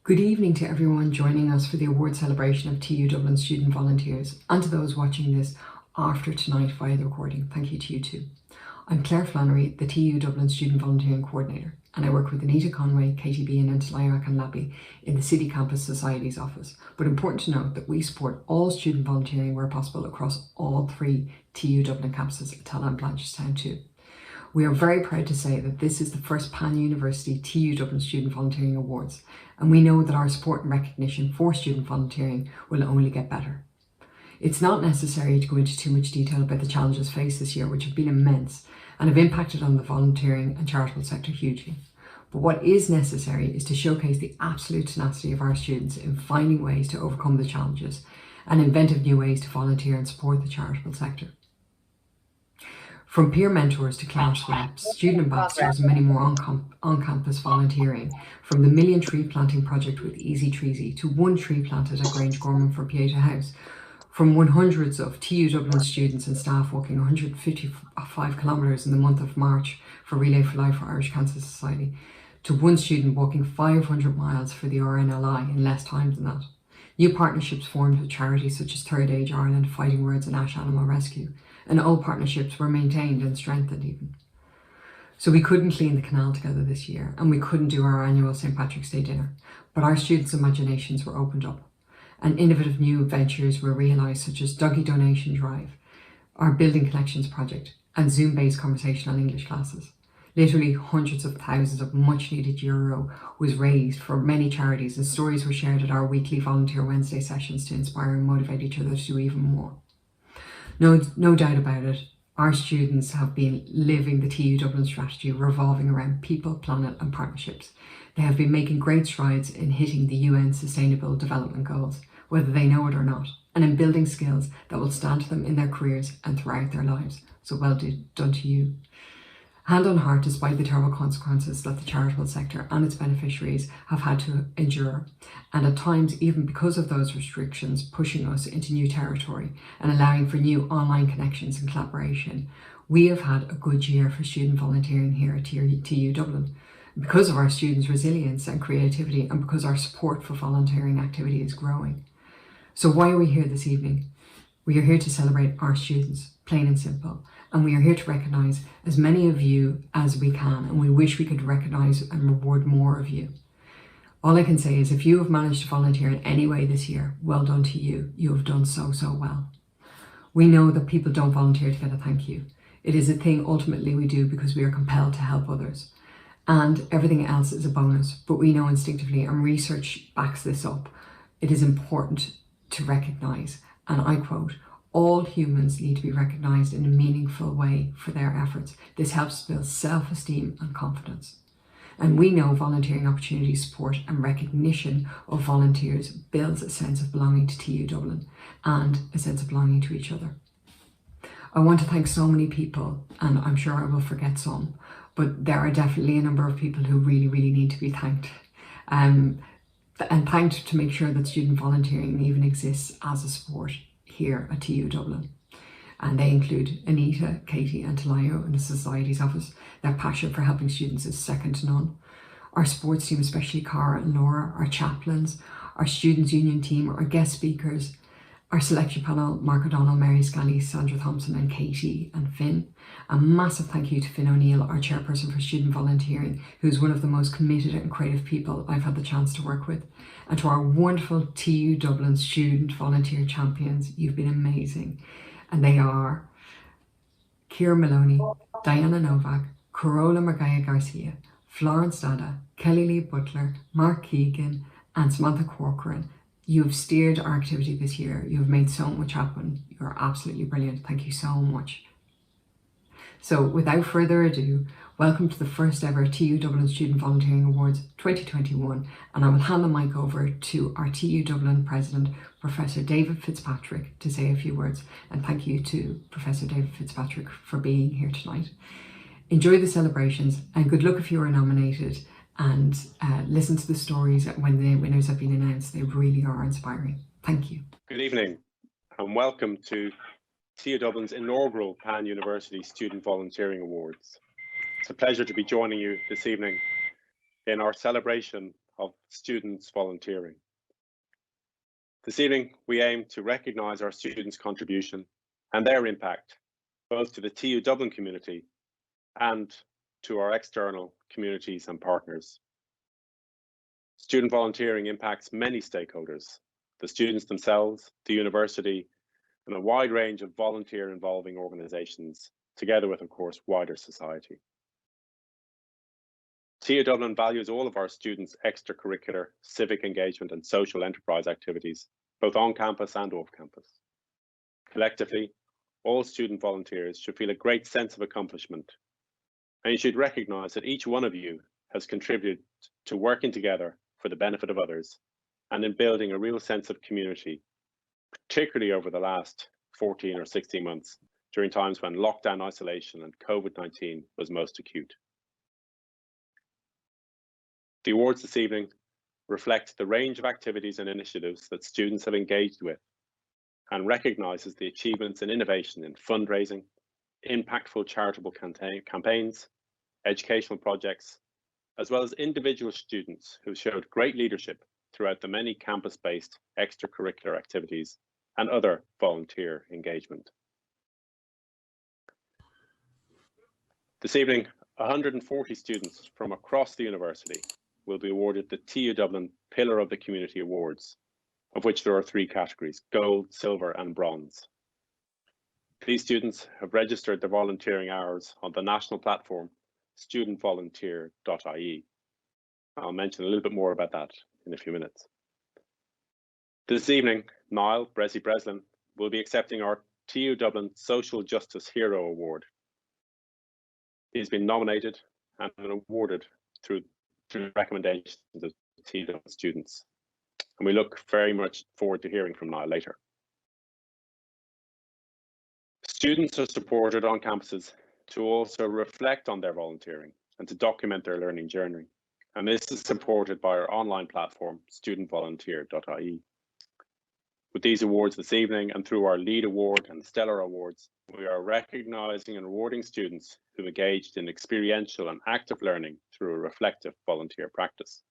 Good evening to everyone joining us for the award celebration of TU Dublin student volunteers, and to those watching this after tonight via the recording. Thank you to you too. I'm Claire Flannery, the TU Dublin Student Volunteering Coordinator, and I work with Anita Conway, KTB and Intilayo Akinlabi in the City Campus Society's office. But important to note that we support all student volunteering where possible across all three TU Dublin campuses, Atala and Blanchardstown too. We are very proud to say that this is the first pan-university TU Dublin Student Volunteering Awards, and we know that our support and recognition for student volunteering will only get better. It's not necessary to go into too much detail about the challenges faced this year, which have been immense and have impacted on the volunteering and charitable sector hugely. But what is necessary is to showcase the absolute tenacity of our students in finding ways to overcome the challenges and inventive new ways to volunteer and support the charitable sector. From peer mentors to class reps, student ambassadors and many more on-campus volunteering, from the Million Tree Planting Project with Easy Treesy to 1 tree planted at Grange Gorman for Pieta House, from 100s of TU Dublin students and staff walking 155 kilometres in the month of March for Relay for Life for Irish Cancer Society, to 1 student walking 500 miles for the RNLI in less time than that. New partnerships formed with charities such as Third Age Ireland, Fighting Words and Ash Animal Rescue, and old partnerships were maintained and strengthened even. So we couldn't clean the canal together this year, and we couldn't do our annual St. Patrick's Day dinner, but our students' imaginations were opened up, and innovative new ventures were realised, such as Doggy Donation Drive, our Building Connections project, and Zoom-based conversational English classes. Literally hundreds of thousands of much needed euro was raised for many charities, and stories were shared at our weekly Volunteer Wednesday sessions to inspire and motivate each other to do even more. No doubt about it, our students have been living the TU Dublin strategy revolving around people, planet and partnerships. They have been making great strides in hitting the UN Sustainable Development Goals, whether they know it or not, and in building skills that will stand to them in their careers and throughout their lives. So well done to you. Hand on heart, despite the terrible consequences that the charitable sector and its beneficiaries have had to endure, and at times even because of those restrictions pushing us into new territory and allowing for new online connections and collaboration, we have had a good year for student volunteering here at TU Dublin. Because of our students' resilience and creativity, and because our support for volunteering activity is growing. So why are we here this evening? We are here to celebrate our students, plain and simple. And we are here to recognise as many of you as we can, and we wish we could recognise and reward more of you. All I can say is if you have managed to volunteer in any way this year, well done to you. You have done so well. We know that people don't volunteer to get a thank you. It is a thing ultimately we do because we are compelled to help others. And everything else is a bonus, but we know instinctively, and research backs this up, it is important to recognise, and I quote, all humans need to be recognised in a meaningful way for their efforts. This helps build self-esteem and confidence. And we know volunteering opportunity support and recognition of volunteers builds a sense of belonging to TU Dublin and a sense of belonging to each other. I want to thank so many people, and I'm sure I will forget some, but there are definitely a number of people who really need to be thanked. And thanked to make sure that student volunteering even exists as a sport here at TU Dublin. And they include Anita, Katie and Tilayo in the Society's office. Their passion for helping students is second to none. Our sports team, especially Cara and Laura, our chaplains, our students' union team, our guest speakers, our selection panel, Mark O'Donnell, Mary Scally, Sandra Thompson and Katie and Finn. A massive thank you to Finn O'Neill, our chairperson for student volunteering, who's one of the most committed and creative people I've had the chance to work with. And to our wonderful TU Dublin student volunteer champions, you've been amazing. And they are Ciara Maloney, Diana Novak, Corolla Margaya Garcia, Florence Dada, Kelly Lee Butler, Mark Keegan and Samantha Corcoran. You have steered our activity this year. You have made so much happen. You're absolutely brilliant. Thank you so much. So without further ado, welcome to the first ever TU Dublin Student Volunteering Awards 2021, and I will hand the mic over to our TU Dublin President, Professor David Fitzpatrick, to say a few words. And thank you to Professor David Fitzpatrick for being here tonight. Enjoy the celebrations and good luck if you are nominated, and listen to the stories when the winners have been announced. They really are inspiring. Thank you. Good evening and welcome to TU Dublin's inaugural Pan-University Student Volunteering Awards. It's a pleasure to be joining you this evening in our celebration of students volunteering. This evening, we aim to recognise our students' contribution and their impact, both to the TU Dublin community and to our external communities and partners. Student volunteering impacts many stakeholders, the students themselves, the university, and a wide range of volunteer involving organisations, together with, of course, wider society. TU Dublin values all of our students' extracurricular, civic engagement and social enterprise activities, both on campus and off campus. Collectively, all student volunteers should feel a great sense of accomplishment, and you should recognise that each one of you has contributed to working together for the benefit of others and in building a real sense of community, particularly over the last 14 or 16 months, during times when lockdown isolation and COVID-19 was most acute. The awards this evening reflect the range of activities and initiatives that students have engaged with and recognises the achievements and innovation in fundraising, impactful charitable campaigns, educational projects, as well as individual students who showed great leadership throughout the many campus-based extracurricular activities and other volunteer engagement. This evening, 140 students from across the university will be awarded the TU Dublin Pillar of the Community Awards, of which there are 3 categories: gold, silver and bronze. These students have registered their volunteering hours on the national platform StudentVolunteer.ie. I'll mention a little bit more about that in a few minutes. This evening, Niall Breslin will be accepting our TU Dublin Social Justice Hero Award. He's been nominated and awarded through recommendations of TU Dublin students, and we look very much forward to hearing from Niall later. Students are supported on campuses to also reflect on their volunteering and to document their learning journey, and this is supported by our online platform StudentVolunteer.ie. With these awards this evening and through our Lead Award and Stellar Awards, we are recognising and rewarding students who engaged in experiential and active learning through a reflective volunteer practice.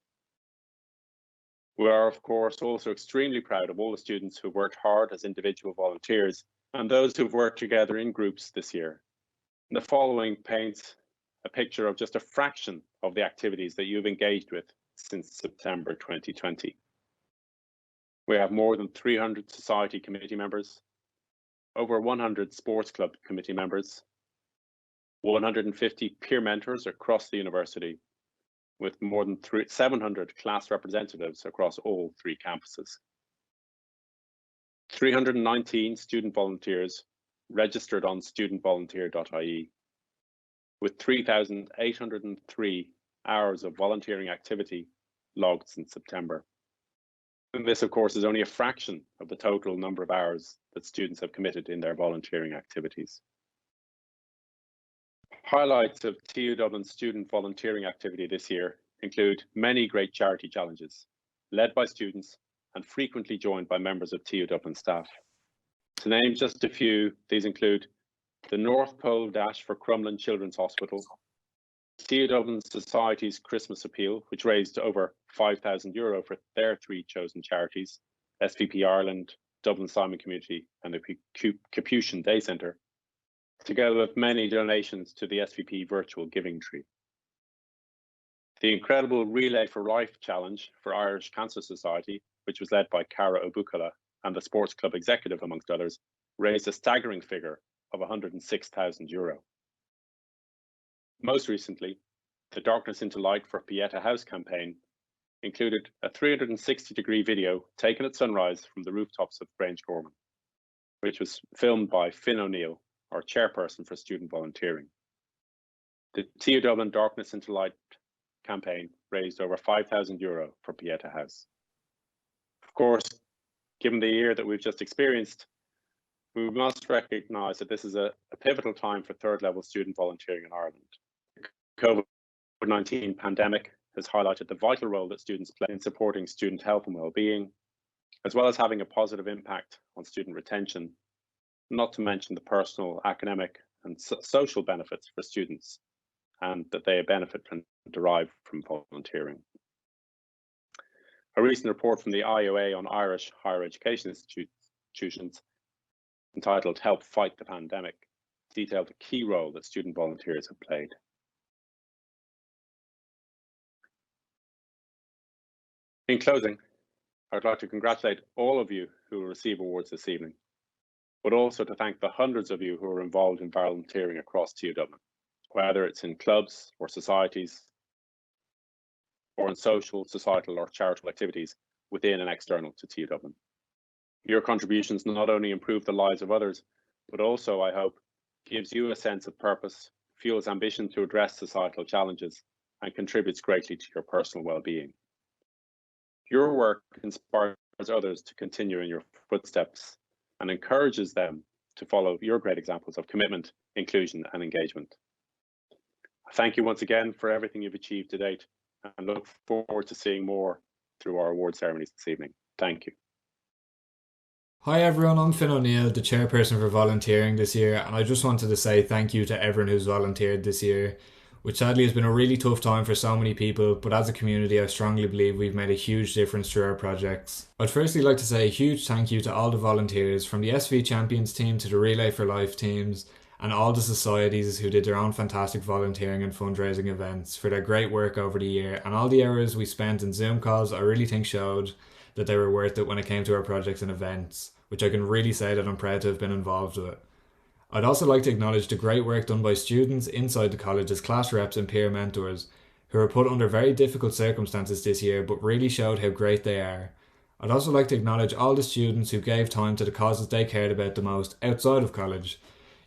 We are, of course, also extremely proud of all the students who worked hard as individual volunteers and those who've worked together in groups this year. The following paints a picture of just a fraction of the activities that you've engaged with since September 2020. We have more than 300 society committee members, over 100 sports club committee members, 150 peer mentors across the university, with more than 700 class representatives across all 3 campuses. 319 student volunteers registered on StudentVolunteer.ie, with 3,803 hours of volunteering activity logged since September. And this, of course, is only a fraction of the total number of hours that students have committed in their volunteering activities. Highlights of TU Dublin student volunteering activity this year include many great charity challenges, led by students and frequently joined by members of TU Dublin staff. To name just a few, these include the North Pole Dash for Crumlin Children's Hospital, TU Dublin Society's Christmas Appeal, which raised over €5,000 for their 3 chosen charities, SVP Ireland, Dublin Simon Community and the Capuchin Day Centre, together with many donations to the SVP Virtual Giving Tree. The incredible Relay for Life Challenge for Irish Cancer Society, which was led by Cara Obukala and the Sports Club Executive, amongst others, raised a staggering figure of €106,000. Most recently, the Darkness into Light for Pieta House campaign included a 360-degree video taken at sunrise from the rooftops of Grange Gorman, which was filmed by Finn O'Neill, our chairperson for student volunteering. The TU Dublin Darkness into Light campaign raised over €5,000 for Pieta House. Of course, given the year that we've just experienced, we must recognise that this is a pivotal time for third-level student volunteering in Ireland. The COVID-19 pandemic has highlighted the vital role that students play in supporting student health and well-being, as well as having a positive impact on student retention, not to mention the personal, academic and social benefits for students, and that they benefit and derive from volunteering. A recent report from the IOA on Irish higher education institutions, entitled Help Fight the Pandemic, detailed the key role that student volunteers have played. In closing, I'd like to congratulate all of you who will receive awards this evening, but also to thank the hundreds of you who are involved in volunteering across TU Dublin, whether it's in clubs or societies, or in social, societal or charitable activities within and external to TU Dublin. Your contributions not only improve the lives of others, but also, I hope, gives you a sense of purpose, fuels ambition to address societal challenges, and contributes greatly to your personal well-being. Your work inspires others to continue in your footsteps and encourages them to follow your great examples of commitment, inclusion, and engagement. Thank you once again for everything you've achieved to date, and look forward to seeing more through our award ceremonies this evening. Thank you. Hi everyone, I'm Finn O'Neill, the chairperson for volunteering this year, and I just wanted to say thank you to everyone who's volunteered this year, which sadly has been a really tough time for so many people, but as a community I strongly believe we've made a huge difference through our projects. I'd firstly like to say a huge thank you to all the volunteers, from the SV Champions team to the Relay for Life teams, and all the societies who did their own fantastic volunteering and fundraising events, for their great work over the year, and all the hours we spent in Zoom calls I really think showed that they were worth it when it came to our projects and events, which I can really say that I'm proud to have been involved with. I'd also like to acknowledge the great work done by students inside the college as class reps and peer mentors, who were put under very difficult circumstances this year but really showed how great they are. I'd also like to acknowledge all the students who gave time to the causes they cared about the most outside of college.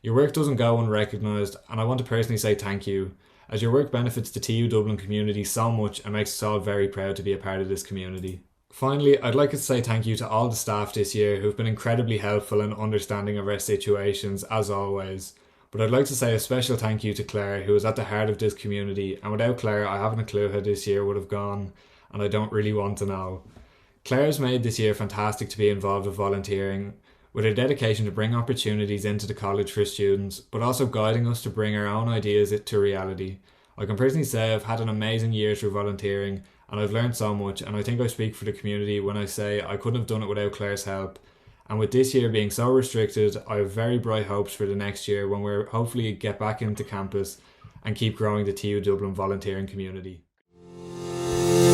Your work doesn't go unrecognised, and I want to personally say thank you, as your work benefits the TU Dublin community so much and makes us all very proud to be a part of this community. Finally, I'd like to say thank you to all the staff this year who've been incredibly helpful and understanding of our situations, as always. But I'd like to say a special thank you to Claire, who is at the heart of this community, and without Claire I haven't a clue how this year would have gone, and I don't really want to know. Claire's made this year fantastic to be involved with volunteering, with her dedication to bring opportunities into the college for students, but also guiding us to bring our own ideas to reality. I can personally say I've had an amazing year through volunteering, and I've learned so much, and I think I speak for the community when I say I couldn't have done it without Claire's help. And with this year being so restricted, I have very bright hopes for the next year when we're hopefully get back into campus and keep growing the TU Dublin volunteering community.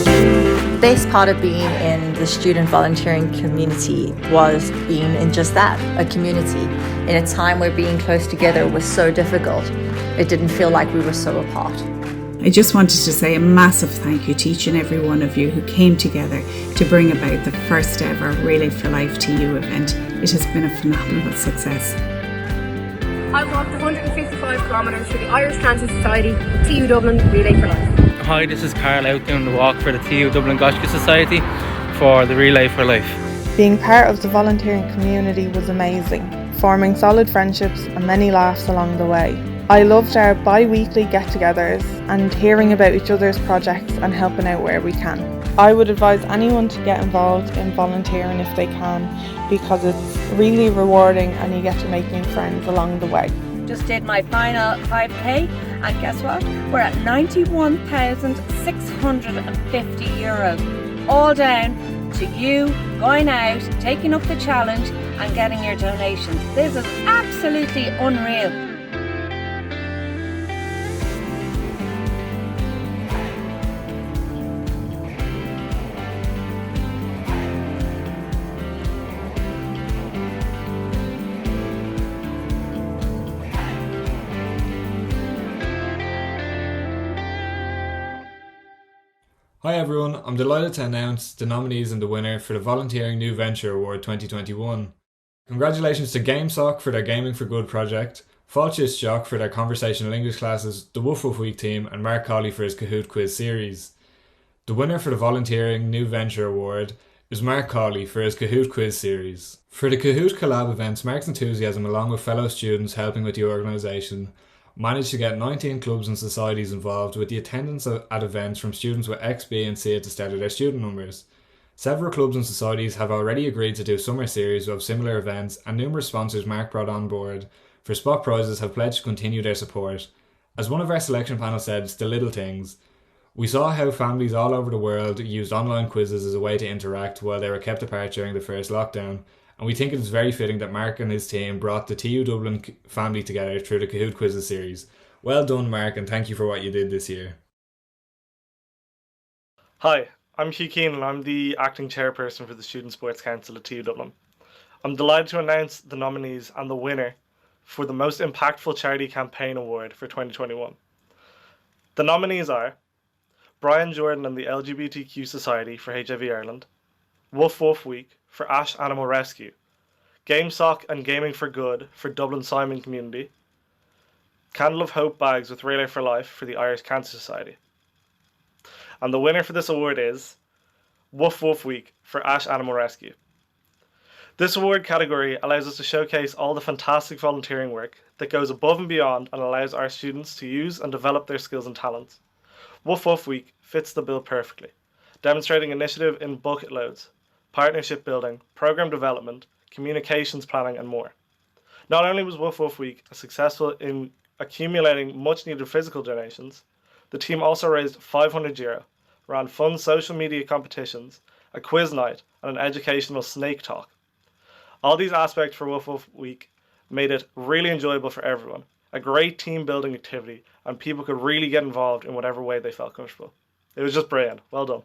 The best part of being in the student volunteering community was being in just that, a community. In a time where being close together was so difficult, it didn't feel like we were so apart. I just wanted to say a massive thank you to each and every one of you who came together to bring about the first ever Relay for Life TU event. It has been a phenomenal success. I walked 155 kilometres for the Irish Cancer Society, TU Dublin Relay for Life. Hi, this is Carl out doing the walk for the TU Dublin Goshka Society for the Relay for Life. Being part of the volunteering community was amazing, forming solid friendships and many laughs along the way. I loved our bi-weekly get-togethers and hearing about each other's projects and helping out where we can. I would advise anyone to get involved in volunteering if they can, because it's really rewarding and you get to make new friends along the way. Just did my final 5k and guess what? We're at €91,650. All down to you going out, taking up the challenge and getting your donations. This is absolutely unreal. Hi everyone, I'm delighted to announce the nominees and the winner for the Volunteering New Venture Award 2021. Congratulations to GameSock for their Gaming for Good project, Falchis Jock for their conversational English classes, the Woof Woof Week team and Mark Colley for his Kahoot quiz series. The winner for the Volunteering New Venture Award is Mark Colley for his Kahoot quiz series. For the Kahoot collab events, Mark's enthusiasm along with fellow students helping with the organisation managed to get 19 clubs and societies involved, with the attendance at events from students with X, B and C at the start of their student numbers. Several clubs and societies have already agreed to do summer series of similar events, and numerous sponsors Mark brought on board for spot prizes have pledged to continue their support. As one of our selection panel said, it's the little things. We saw how families all over the world used online quizzes as a way to interact while they were kept apart during the first lockdown, and we think it is very fitting that Mark and his team brought the TU Dublin family together through the Kahoot Quizzes series. Well done, Mark, and thank you for what you did this year. Hi, I'm Hugh Keenan and I'm the acting chairperson for the Student Sports Council at TU Dublin. I'm delighted to announce the nominees and the winner for the Most Impactful Charity Campaign Award for 2021. The nominees are Brian Jordan and the LGBTQ Society for HIV Ireland, Woof Woof Week for Ash Animal Rescue, GameSock and Gaming for Good for Dublin Simon Community, Candle of Hope bags with Relay for Life for the Irish Cancer Society. And the winner for this award is Woof Woof Week for Ash Animal Rescue. This award category allows us to showcase all the fantastic volunteering work that goes above and beyond and allows our students to use and develop their skills and talents. Woof Woof Week fits the bill perfectly, demonstrating initiative in bucket loads, partnership building, program development, communications planning, and more. Not only was Woof Woof Week successful in accumulating much needed physical donations, the team also raised €500, ran fun social media competitions, a quiz night, and an educational snake talk. All these aspects for Woof Woof Week made it really enjoyable for everyone, a great team building activity, and people could really get involved in whatever way they felt comfortable. It was just brilliant. Well done.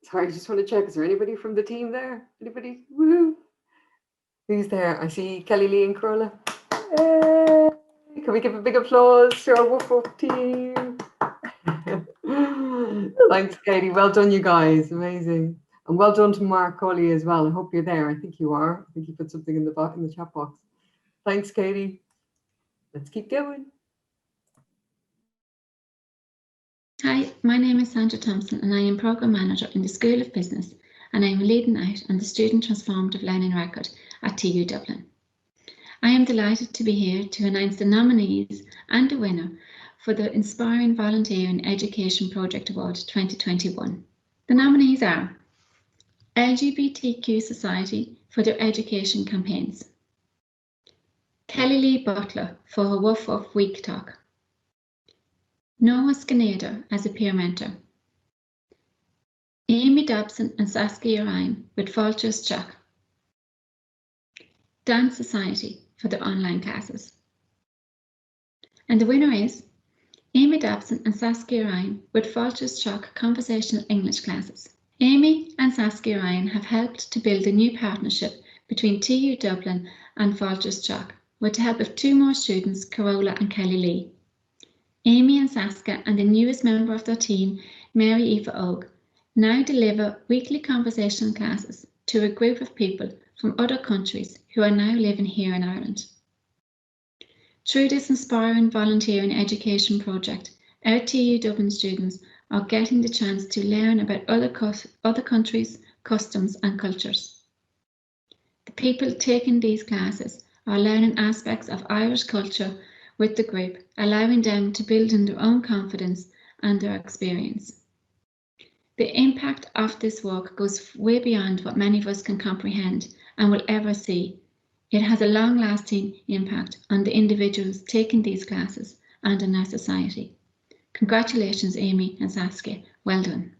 Sorry, I just want to check. Is there anybody from the team there? Anybody? Woo! Who's there? I see Kelly Lee and Corolla. Hey! Can we give a big applause to our Woof Woof team? Thanks, Katie. Well done, you guys. Amazing. And well done to Mark Coley as well. I hope you're there. I think you are. I think you put something in the chat box. Thanks, Katie. Let's keep going. Hi, my name is Sandra Thompson and I am Programme Manager in the School of Business, and I am leading out on the Student Transformative Learning Record at TU Dublin. I am delighted to be here to announce the nominees and the winner for the Inspiring Volunteering Education Project Award 2021. The nominees are LGBTQ Society for their education campaigns, Kelly Lee Butler for her Woof Woof Week talk, Noah Skenader as a peer mentor, Amy Dobson and Saskia Ryan with Vultures Jock, Dance Society for their online classes. And the winner is Amy Dobson and Saskia Ryan with Vultures Jock conversational English classes. Amy and Saskia Ryan have helped to build a new partnership between TU Dublin and Vultures Jock with the help of two more students, Corolla and Kelly Lee. Amy and Saskia and the newest member of their team, Mary Eva Og, now deliver weekly conversational classes to a group of people from other countries who are now living here in Ireland. Through this Inspiring Volunteering Education project, our TU Dublin students are getting the chance to learn about other countries, customs and cultures. The people taking these classes are learning aspects of Irish culture with the group, allowing them to build on their own confidence and their experience. The impact of this work goes way beyond what many of us can comprehend and will ever see. It has a long-lasting impact on the individuals taking these classes and on our society. Congratulations, Amy and Saskia. Well done.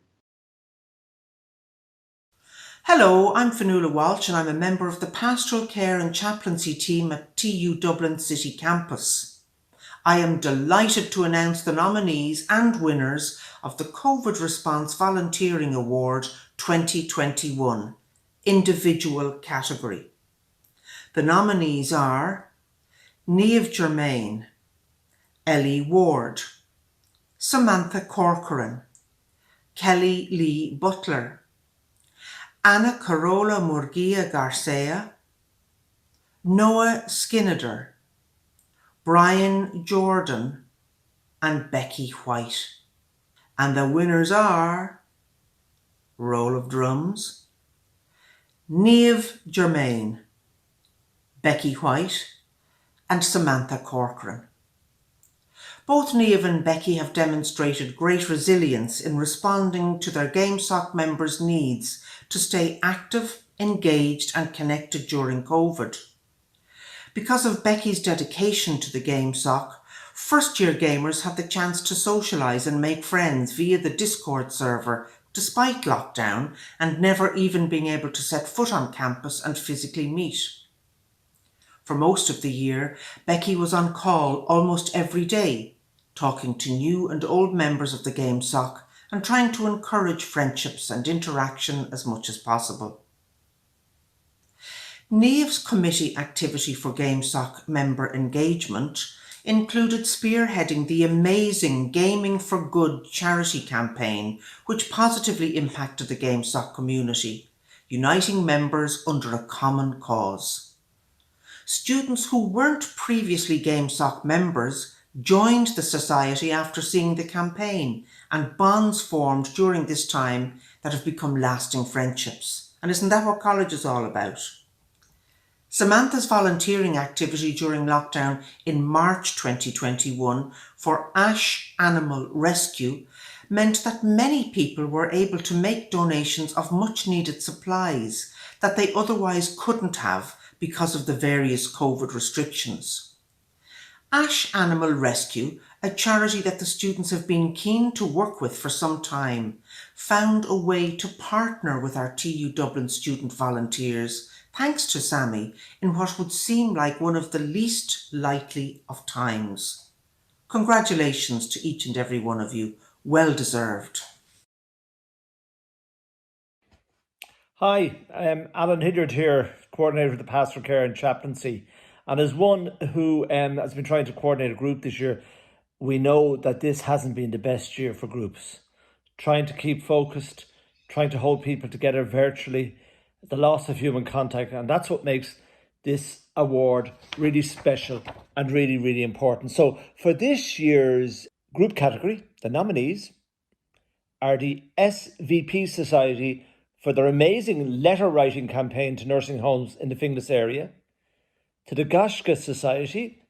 Hello, I'm Fionnuala Walsh and I'm a member of the Pastoral Care and Chaplaincy team at TU Dublin City Campus. I am delighted to announce the nominees and winners of the COVID Response Volunteering Award 2021, individual category. The nominees are Niamh Germain, Ellie Ward, Samantha Corcoran, Kelly Lee Butler, Anna Carola Murguia Garcia, Noah Skenader, Brian Jordan and Becky White. And the winners are, roll of drums, Niamh Germain, Becky White and Samantha Corcoran. Both Niamh and Becky have demonstrated great resilience in responding to their GameSock members' needs to stay active, engaged and connected during COVID. Because of Becky's dedication to the game sock, first-year gamers have the chance to socialise and make friends via the Discord server despite lockdown and never even being able to set foot on campus and physically meet. For most of the year, Becky was on call almost every day, talking to new and old members of the game sock and trying to encourage friendships and interaction as much as possible. Nave's committee activity for GameSoc member engagement included spearheading the amazing Gaming for Good charity campaign, which positively impacted the GameSoc community, uniting members under a common cause. Students who weren't previously GameSoc members joined the society after seeing the campaign, and bonds formed during this time that have become lasting friendships. And isn't that what college is all about? Samantha's volunteering activity during lockdown in March 2021 for Ash Animal Rescue meant that many people were able to make donations of much needed supplies that they otherwise couldn't have because of the various COVID restrictions. Ash Animal Rescue, a charity that the students have been keen to work with for some time, found a way to partner with our TU Dublin student volunteers, thanks to Sammy, in what would seem like one of the least likely of times. Congratulations to each and every one of you. Well deserved. Hi, I'm Alan Hilliard here, Coordinator of the Pastoral Care and Chaplaincy. And as one who has been trying to coordinate a group this year, we know that this hasn't been the best year for groups. Trying to keep focused, trying to hold people together virtually, the loss of human contact, and that's what makes this award really special and really, really important. So for this year's group category, the nominees are the SVP Society for their amazing letter writing campaign to nursing homes in the Finglas area, to the Gashka Society,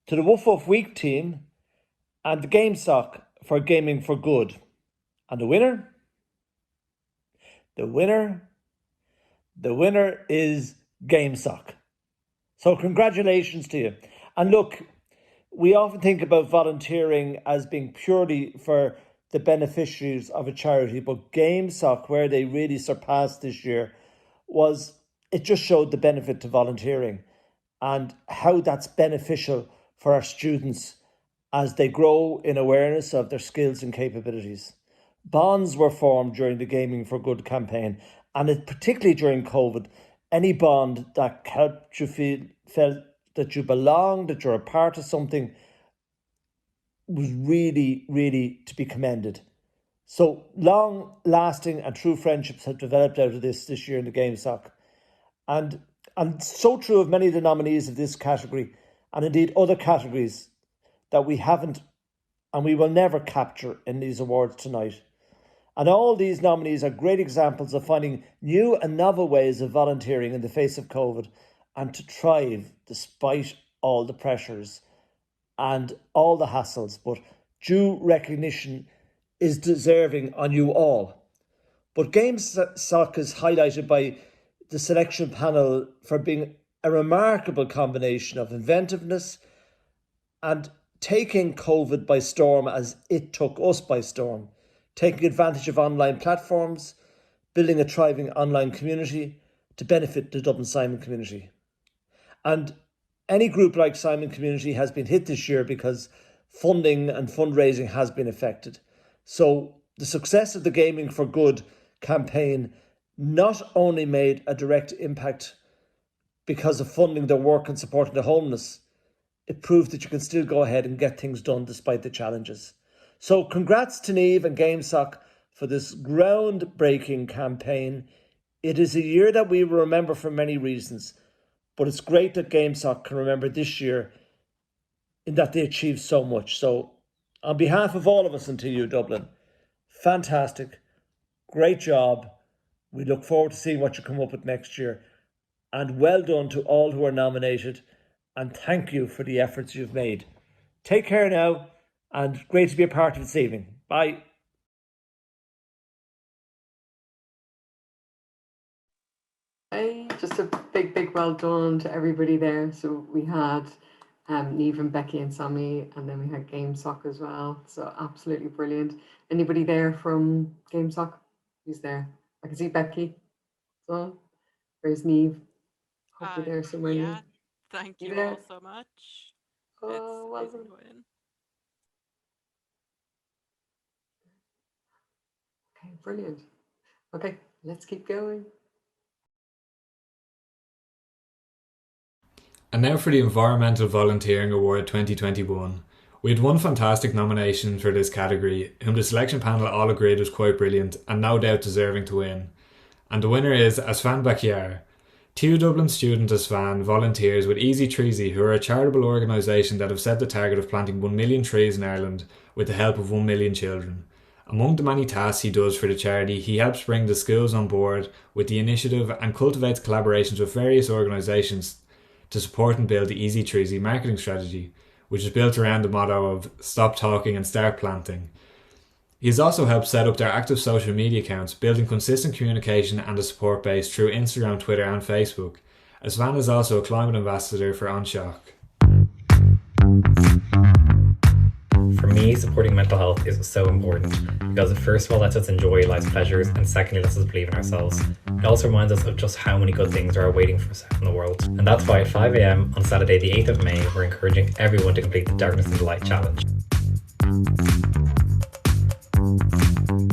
to the Woof Woof Week team, and the GameSoc for Gaming for Good. And the winner is GameSoc. So congratulations to you. And look, we often think about volunteering as being purely for the beneficiaries of a charity, but GameSoc, where they really surpassed this year, it just showed the benefit to volunteering and how that's beneficial for our students as they grow in awareness of their skills and capabilities. Bonds were formed during the Gaming for Good campaign, and particularly during COVID, any bond that helped you felt that you belonged, that you're a part of something, was really, really to be commended. So long-lasting and true friendships have developed out of this year in the GameSoc. And so true of many of the nominees of this category, and indeed other categories that we haven't and we will never capture in these awards tonight. And all these nominees are great examples of finding new and novel ways of volunteering in the face of COVID and to thrive despite all the pressures and all the hassles. But due recognition is deserving on you all. But GameSoc is highlighted by the selection panel for being a remarkable combination of inventiveness and taking COVID by storm as it took us by storm, taking advantage of online platforms, building a thriving online community to benefit the Dublin Simon community. And any group like Simon Community has been hit this year because funding and fundraising has been affected. So the success of the Gaming for Good campaign not only made a direct impact because of funding their work and supporting the homeless, it proved that you can still go ahead and get things done despite the challenges. So congrats to Niamh and GameSoc for this groundbreaking campaign. It is a year that we will remember for many reasons, but it's great that GameSoc can remember this year in that they achieved so much. So on behalf of all of us in TU Dublin, fantastic, great job. We look forward to seeing what you come up with next year. And well done to all who are nominated. And thank you for the efforts you've made. Take care now, and great to be a part of this evening. Bye. Hey, just a big big well done to everybody there. So we had Neve and Becky and Sammy, and then we had Game Sock as well. So absolutely brilliant. Anybody there from Game Sock? Who's there? I can see Becky. So where's Neve? Hope you're there somewhere. Yeah, Neve. thank You you there? all so much. Oh, well done. Okay, brilliant. Okay, let's keep going. And now for the Environmental Volunteering Award 2021. We had one fantastic nomination for this category, whom the selection panel all agreed was quite brilliant and no doubt deserving to win. And the winner is Asfan Bakiar. TU Dublin student Asfan volunteers with Easy Treesy, who are a charitable organisation that have set the target of planting 1 million trees in Ireland with the help of 1 million children. Among the many tasks he does for the charity, he helps bring the schools on board with the initiative and cultivates collaborations with various organisations to support and build the Easy Treesy marketing strategy, which is built around the motto of stop talking and start planting. He has also helped set up their active social media accounts, building consistent communication and a support base through Instagram, Twitter and Facebook. Asfan is also a climate ambassador for OnShock. For me, supporting mental health is so important because it first of all lets us enjoy life's pleasures and secondly lets us believe in ourselves. It also reminds us of just how many good things are waiting for us out in the world. And that's why at 5 AM on Saturday the 8th of May, we're encouraging everyone to complete the Darkness into Light challenge.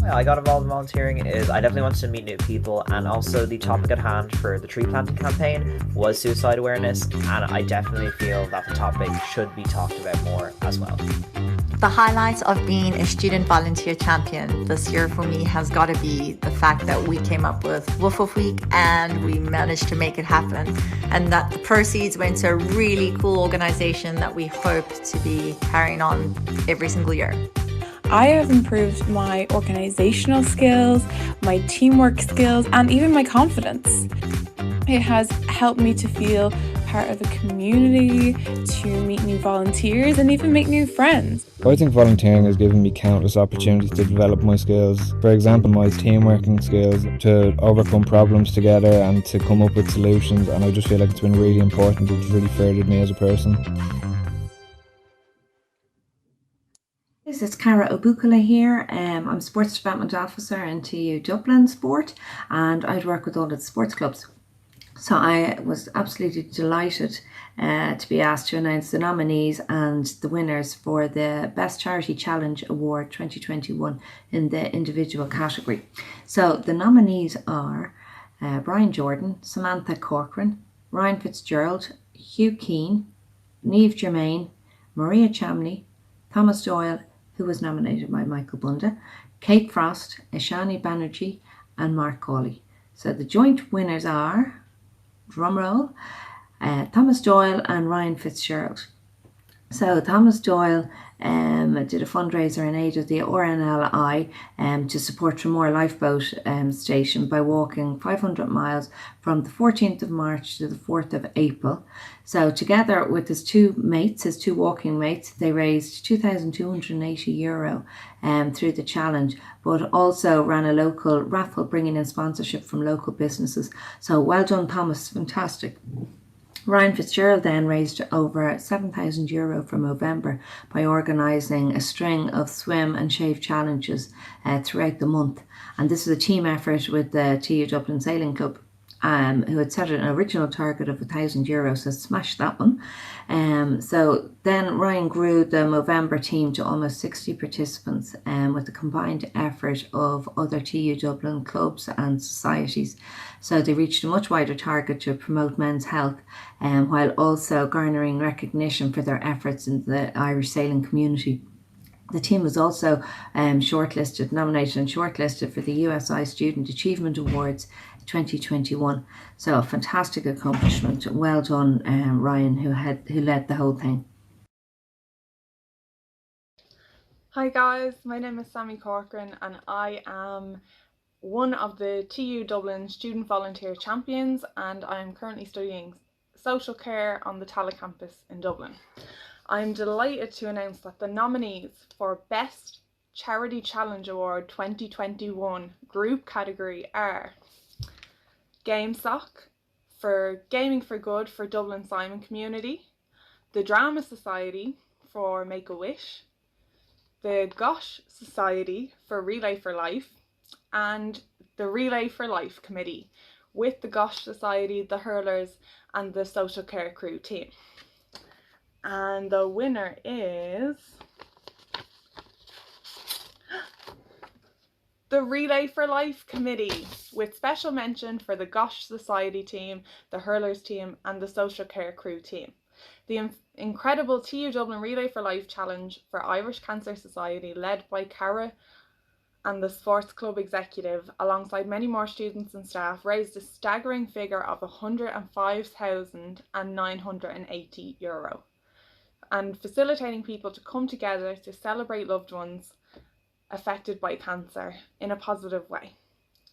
I got involved in volunteering is I definitely wanted to meet new people, and also the topic at hand for the tree planting campaign was suicide awareness, and I definitely feel that the topic should be talked about more as well. The highlights of being a student volunteer champion this year for me has got to be the fact that we came up with Woof Woof Week and we managed to make it happen, and that the proceeds went to a really cool organisation that we hope to be carrying on every single year. I have improved my organisational skills, my teamwork skills, and even my confidence. It has helped me to feel part of a community, to meet new volunteers, and even make new friends. I think volunteering has given me countless opportunities to develop my skills. For example, my team working skills, to overcome problems together and to come up with solutions, and I just feel like it's been really important. It's really furthered me as a person. This is Cara Obukala here. I'm Sports Development Officer in TU Dublin Sport, and I'd work with all of the sports clubs. So I was absolutely delighted to be asked to announce the nominees and the winners for the Best Charity Challenge Award 2021 in the individual category. So the nominees are Brian Jordan, Samantha Corcoran, Ryan Fitzgerald, Hugh Keane, Niamh Germain, Maria Chamney, Thomas Doyle, who was nominated by Michael Bunda, Kate Frost, Ishani Banerjee and Mark Cawley. So the joint winners are, drumroll, Thomas Doyle and Ryan Fitzgerald. So Thomas Doyle did a fundraiser in aid of the RNLI to support Tramore Lifeboat Station by walking 500 miles from the 14th of March to the 4th of April. So together with his two walking mates, they raised €2,280 through the challenge, but also ran a local raffle bringing in sponsorship from local businesses. So well done, Thomas, fantastic. Ryan Fitzgerald then raised over €7,000 for November by organising a string of swim and shave challenges throughout the month. And this is a team effort with the TU Dublin Sailing Club, who had set an original target of €1,000, so smashed that one. So then Ryan grew the Movember team to almost 60 participants with a combined effort of other TU Dublin clubs and societies. So they reached a much wider target to promote men's health, while also garnering recognition for their efforts in the Irish sailing community. The team was also nominated and shortlisted for the USI Student Achievement Awards 2021. So a fantastic accomplishment. Well done, Ryan, who led the whole thing. Hi guys, my name is Sammy Corcoran and I am one of the TU Dublin Student Volunteer Champions, and I'm currently studying social care on the Tallaght campus in Dublin. I'm delighted to announce that the nominees for Best Charity Challenge Award 2021 group category are Game Sock, for Gaming for Good for Dublin Simon Community, the Drama Society for Make-A-Wish, the Gosh Society for Relay for Life, and the Relay for Life Committee with the Gosh Society, the Hurlers and the Social Care Crew team. And the winner is the Relay for Life Committee, with special mention for the Gosh Society team, the Hurlers team and the Social Care Crew team. The incredible TU Dublin Relay for Life Challenge for Irish Cancer Society, led by Cara and the Sports Club executive, alongside many more students and staff, raised a staggering figure of €105,980, and facilitating people to come together to celebrate loved ones affected by cancer in a positive way.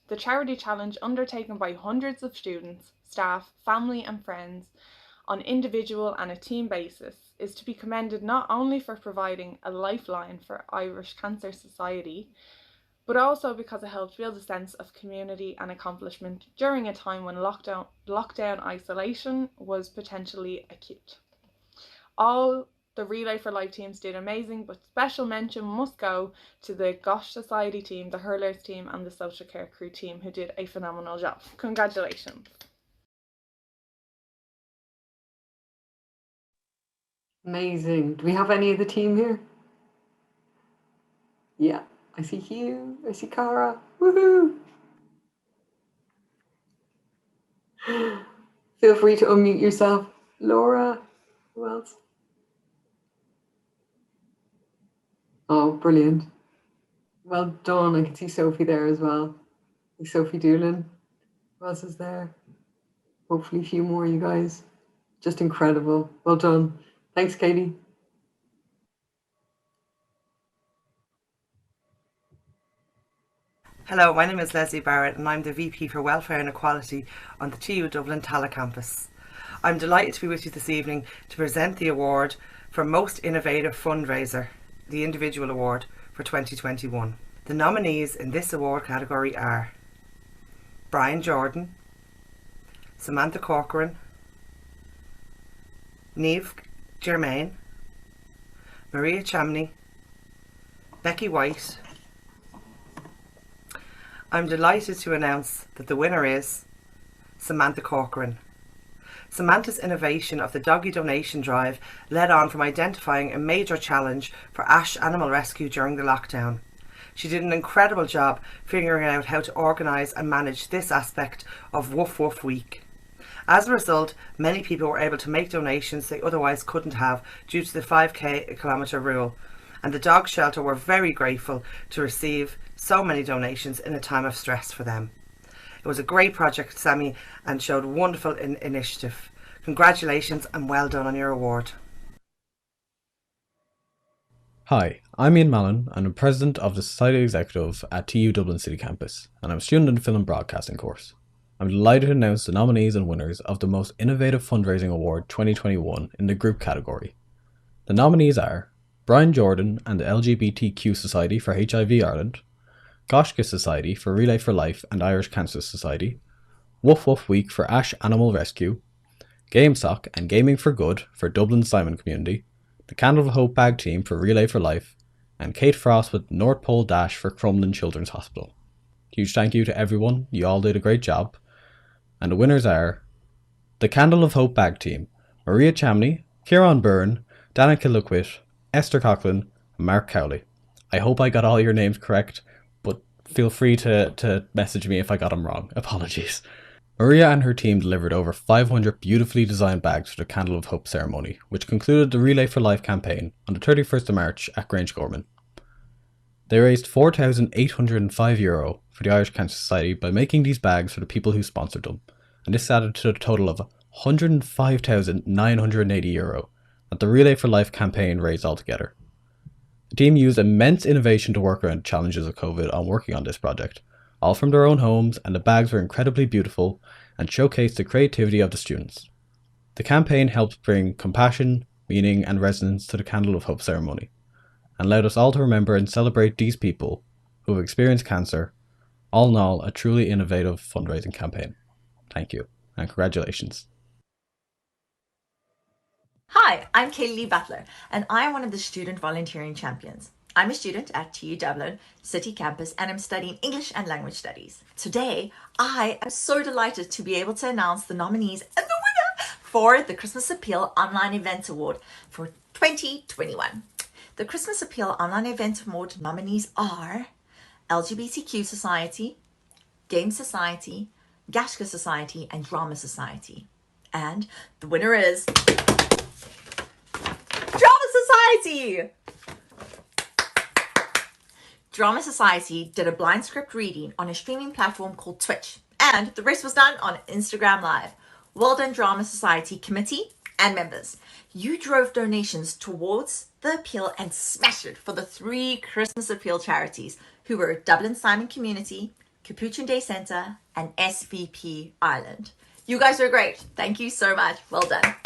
The charity challenge, undertaken by hundreds of students, staff, family and friends on individual and a team basis, is to be commended not only for providing a lifeline for Irish Cancer Society, but also because it helped build a sense of community and accomplishment during a time when lockdown isolation was potentially acute. All the Relay for Life teams did amazing, but special mention must go to the Gosh Society team, the Hurlers team and the Social Care Crew team, who did a phenomenal job. Congratulations. Amazing. Do we have any of the team here? Yeah, I see Hugh, I see Cara. Woohoo! Feel free to unmute yourself. Laura, who else? Oh, brilliant. Well done. I can see Sophie there as well. Sophie Doolin. Who else is there? Hopefully a few more, you guys. Just incredible. Well done. Thanks, Katie. Hello, my name is Leslie Barrett and I'm the VP for Welfare and Equality on the TU Dublin Tala campus. I'm delighted to be with you this evening to present the award for Most Innovative Fundraiser, the Individual Award for 2021. The nominees in this award category are Brian Jordan, Samantha Corcoran, Niamh Germain, Maria Chamney, Becky White. I'm delighted to announce that the winner is Samantha Corcoran. Samantha's innovation of the doggy donation drive led on from identifying a major challenge for Ash Animal Rescue during the lockdown. She did an incredible job figuring out how to organise and manage this aspect of Woof Woof Week. As a result, many people were able to make donations they otherwise couldn't have due to the 5 kilometre rule, and the dog shelter were very grateful to receive so many donations in a time of stress for them. It was a great project, Sammy, and showed wonderful initiative. Congratulations and well done on your award. Hi, I'm Ian Mallon and I'm President of the Society Executive at TU Dublin City Campus, and I'm a student in the Film and Broadcasting course. I'm delighted to announce the nominees and winners of the Most Innovative Fundraising Award 2021 in the group category. The nominees are Brian Jordan and the LGBTQ Society for HIV Ireland, Goshka Society for Relay for Life and Irish Cancer Society, Woof Woof Week for Ash Animal Rescue, GameSock and Gaming for Good for Dublin Simon Community, the Candle of Hope Bag Team for Relay for Life, and Kate Frost with North Pole Dash for Crumlin Children's Hospital. Huge thank you to everyone, you all did a great job. And the winners are the Candle of Hope Bag Team, Maria Chamney, Kieran Byrne, Danica Luquit, Esther Coughlin, and Mark Cowley. I hope I got all your names correct, but feel free to message me if I got them wrong. Apologies. Maria and her team delivered over 500 beautifully designed bags for the Candle of Hope ceremony, which concluded the Relay for Life campaign on the 31st of March at Grange Gorman. They raised €4,805 for the Irish Cancer Society by making these bags for the people who sponsored them, and this added to a total of €105,980 that the Relay for Life campaign raised altogether. The team used immense innovation to work around the challenges of COVID on working on this project, all from their own homes, and the bags were incredibly beautiful and showcased the creativity of the students. The campaign helped bring compassion, meaning and resonance to the Candle of Hope ceremony, and allowed us all to remember and celebrate these people who have experienced cancer. All in all, a truly innovative fundraising campaign. Thank you, and congratulations. Hi, I'm Kaylee Butler, and I'm one of the student volunteering champions. I'm a student at TU Dublin City Campus, and I'm studying English and Language Studies. Today, I am so delighted to be able to announce the nominees and the winner for the Christmas Appeal Online Event Award for 2021. The Christmas Appeal Online Event Award nominees are LGBTQ Society, Game Society, Gashka Society, and Drama Society. And the winner is Drama Society! Drama Society did a blind script reading on a streaming platform called Twitch, and the rest was done on Instagram Live. Well done, Drama Society committee and members. You drove donations towards the appeal and smashed it for the 3 Christmas Appeal charities, who were Dublin Simon Community, Capuchin Day Centre, and SVP Ireland. You guys are great. Thank you so much. Well done.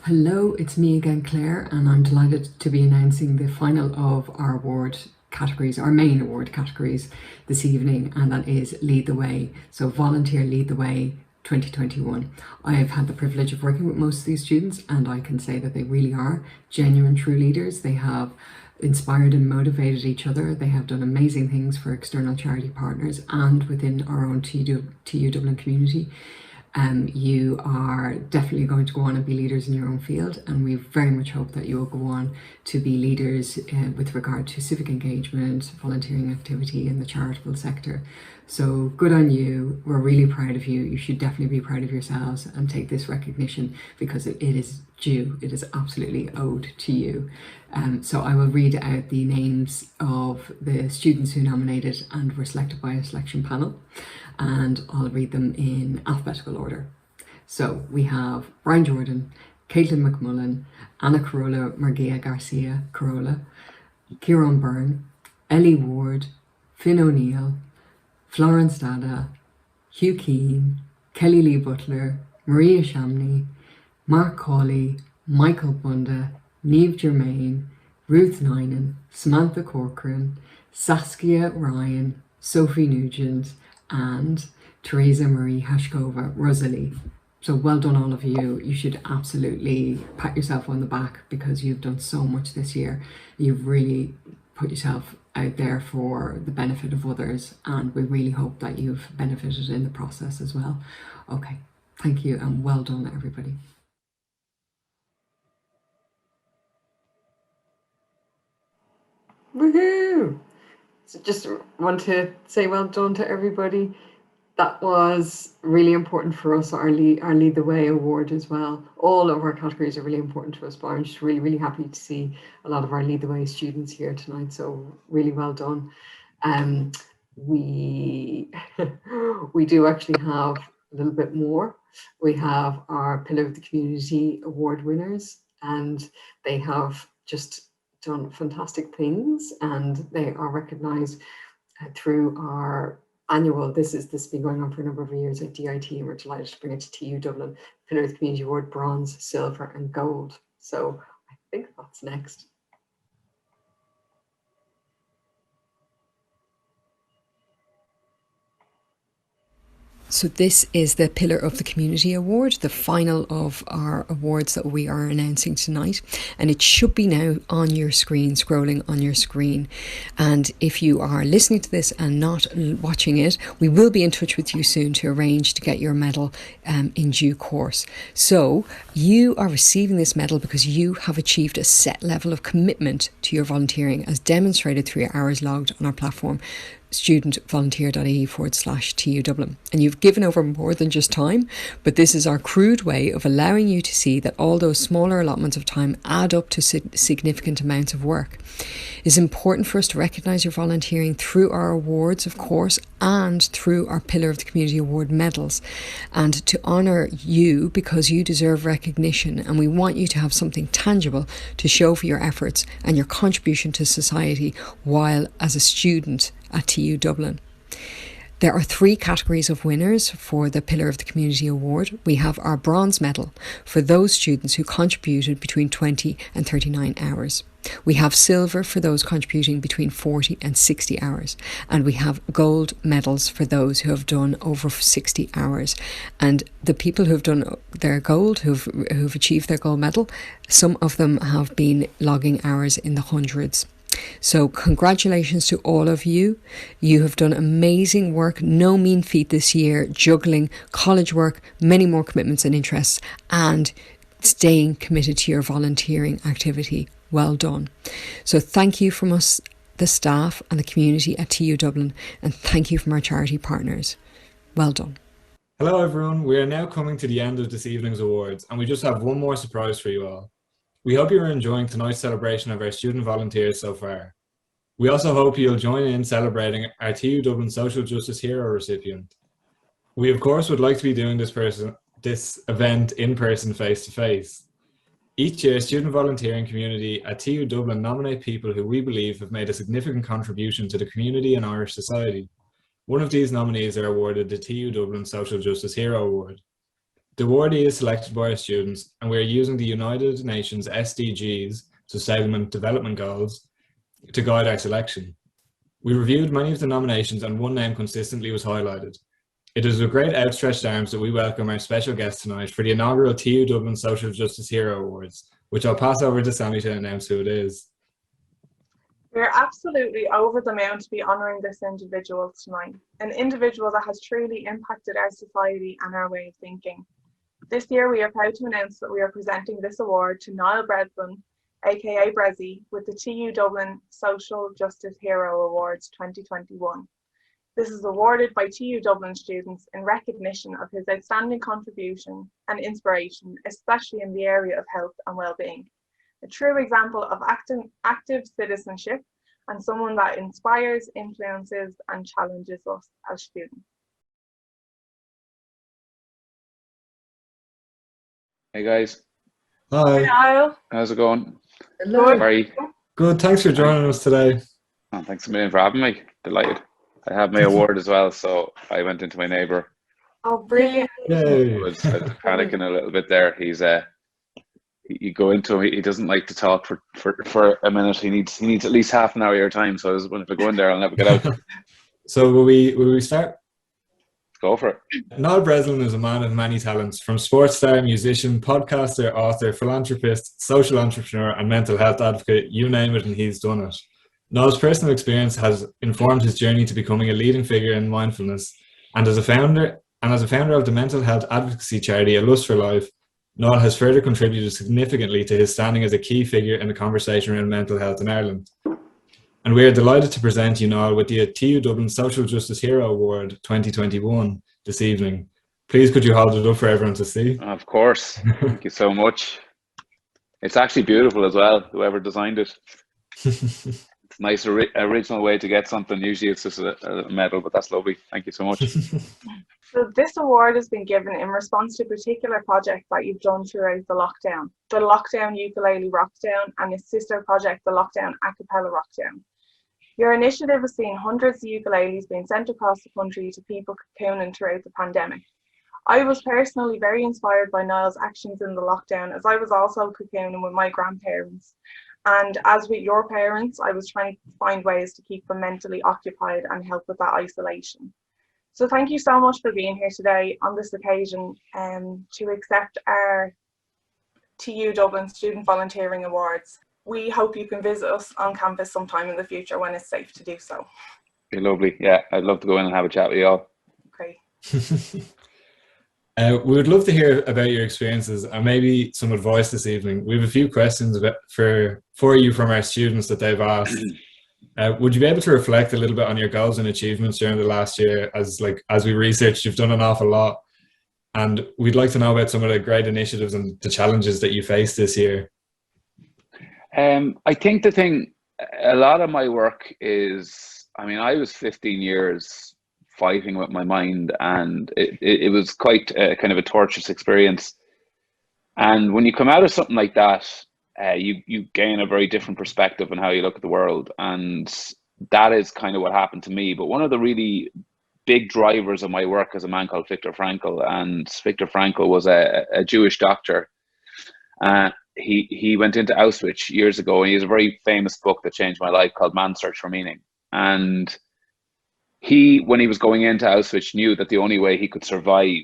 Hello, it's me again, Claire, and I'm delighted to be announcing the final of our award categories, our main award categories this evening, and that is Lead the Way. So Volunteer Lead the Way 2021. I have had the privilege of working with most of these students, and I can say that they really are genuine, true leaders. They have inspired and motivated each other. They have done amazing things for external charity partners and within our own TU Dublin community. You are definitely going to go on and be leaders in your own field, and we very much hope that you will go on to be leaders with regard to civic engagement, volunteering activity in the charitable sector. So good on you. We're really proud of you. You should definitely be proud of yourselves and take this recognition, because it is due. It is absolutely owed to you. So I will read out the names of the students who nominated and were selected by a selection panel, and I'll read them in alphabetical order. So we have Brian Jordan, Caitlin McMullen, Anna Corolla Margia Garcia Corolla, Kieran Byrne, Ellie Ward, Finn O'Neill, Florence Dada, Hugh Keane, Kelly Lee Butler, Maria Shamney, Mark Cawley, Michael Bunda, Niamh Germain, Ruth Ninan, Samantha Corcoran, Saskia Ryan, Sophie Nugent, and Teresa Marie Hashkova Rosalie. So well done, all of you. You should absolutely pat yourself on the back, because you've done so much this year. You've really put yourself out there for the benefit of others, and we really hope that you've benefited in the process as well. Okay, thank you, and well done, everybody. Woohoo! So just want to say well done to everybody. That was really important for us, our Lead the Way award as well. All of our categories are really important to us, but I'm just really, really happy to see a lot of our Lead the Way students here tonight. So really well done. We do actually have a little bit more. We have our Pillar of the Community award winners, and they have just done fantastic things, and they are recognised through our annual, this has been going on for a number of years at DIT, and we're delighted to bring it to TU Dublin Pillar of the Community Award, bronze, silver and gold. So I think that's next. So this is the Pillar of the Community Award, the final of our awards that we are announcing tonight, and it should be now on your screen, scrolling on your screen. And if you are listening to this and not watching it, we will be in touch with you soon to arrange to get your medal in due course. So you are receiving this medal because you have achieved a set level of commitment to your volunteering, as demonstrated through your hours logged on our platform, StudentVolunteer.ie/TU Dublin. And you've given over more than just time, but this is our crude way of allowing you to see that all those smaller allotments of time add up to significant amounts of work. It's important for us to recognise your volunteering through our awards, of course, and through our Pillar of the Community Award medals, and to honour you because you deserve recognition, and we want you to have something tangible to show for your efforts and your contribution to society while as a student at TU Dublin. There are 3 categories of winners for the Pillar of the Community Award. We have our bronze medal for those students who contributed between 20 and 39 hours. We have silver for those contributing between 40 and 60 hours. And we have gold medals for those who have done over 60 hours. And the people who've done their gold, who've achieved their gold medal, some of them have been logging hours in the hundreds. So congratulations to all of you. You have done amazing work, no mean feat this year, juggling college work, many more commitments and interests, and staying committed to your volunteering activity. Well done. So thank you from us, the staff and the community at TU Dublin, and thank you from our charity partners. Well done. Hello everyone, we are now coming to the end of this evening's awards, and we just have one more surprise for you all. We hope you are enjoying tonight's celebration of our student volunteers so far. We also hope you'll join in celebrating our TU Dublin Social Justice Hero recipient. We of course would like to be doing this event in person, face to face. Each year, student volunteering community at TU Dublin nominate people who we believe have made a significant contribution to the community and Irish society. One of these nominees are awarded the TU Dublin Social Justice Hero Award. The awardee is selected by our students, and we are using the United Nations SDGs, Sustainable Development Goals, to guide our selection. We reviewed many of the nominations and one name consistently was highlighted. It is with great outstretched arms that we welcome our special guest tonight for the inaugural TU Dublin Social Justice Hero Awards, which I'll pass over to Sammy to announce who it is. We're absolutely over the moon to be honouring this individual tonight, an individual that has truly impacted our society and our way of thinking. This year we are proud to announce that we are presenting this award to Niall Breslin, aka Brezzy, with the TU Dublin Social Justice Hero Awards 2021. This is awarded by TU Dublin students in recognition of his outstanding contribution and inspiration, especially in the area of health and well-being. A true example of active citizenship and someone that inspires, influences and challenges us as students. Hey guys. Hi. Niall. How's it going? Hello. How are you? Good, thanks for joining us today. Oh, thanks a million for having me. Delighted. I have my award as well, so I went into my neighbour. Oh, brilliant. Yay. I was panicking a little bit there. He's you go into him, he doesn't like to talk for a minute. He needs at least half an hour of your time, so I was if I go in there I'll never get out. So will we start? Go for it. Niall Breslin is a man of many talents, from sports star, musician, podcaster, author, philanthropist, social entrepreneur and mental health advocate, you name it and he's done it. Niall's personal experience has informed his journey to becoming a leading figure in mindfulness, and as a founder of the mental health advocacy charity A Lust for Life, Niall has further contributed significantly to his standing as a key figure in the conversation around mental health in Ireland. And we are delighted to present you, Niall, with the TU Dublin Social Justice Hero Award 2021 this evening. Please could you hold it up for everyone to see? Of course. Thank you so much. It's actually beautiful as well, whoever designed it. It's a nice original way to get something. Usually it's just a medal, but that's lovely. Thank you so much. So this award has been given in response to a particular project that you've done throughout the lockdown. The Lockdown Ukulele Rockdown and its sister project, the Lockdown Acapella Rockdown. Your initiative has seen hundreds of ukuleles being sent across the country to people cocooning throughout the pandemic. I was personally very inspired by Niall's actions in the lockdown, as I was also cocooning with my grandparents. And as with your parents, I was trying to find ways to keep them mentally occupied and help with that isolation. So thank you so much for being here today on this occasion to accept our TU Dublin Student Volunteering Awards. We hope you can visit us on campus sometime in the future when it's safe to do so. You're lovely. Yeah, I'd love to go in and have a chat with you all. Great. We would love to hear about your experiences and maybe some advice this evening. We have a few questions for you from our students that they've asked. Would you be able to reflect a little bit on your goals and achievements during the last year? As we researched, you've done an awful lot, and we'd like to know about some of the great initiatives and the challenges that you faced this year. I think a lot of my work is, I was 15 years fighting with my mind, and it was quite kind of a torturous experience. And when you come out of something like that, you gain a very different perspective on how you look at the world, and that is kind of what happened to me. But one of the really big drivers of my work is a man called Viktor Frankl, and Viktor Frankl was a Jewish doctor. He went into Auschwitz years ago, and he has a very famous book that changed my life called Man's Search for Meaning. And he, when he was going into Auschwitz, knew that the only way he could survive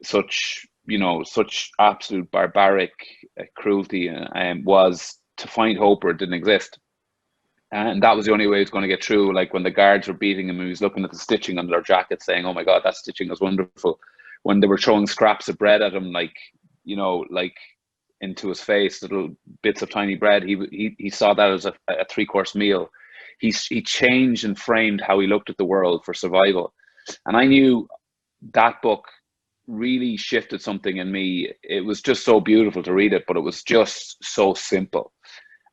such absolute barbaric cruelty was to find hope where it didn't exist. And that was the only way he was going to get through. Like when the guards were beating him, he was looking at the stitching on their jackets saying, "Oh my God, that stitching is wonderful." When they were throwing scraps of bread at him, like into his face, little bits of tiny bread, he saw that as a 3-course meal. He changed and framed how he looked at the world for survival. And I knew that book really shifted something in me. It was just so beautiful to read it, but it was just so simple.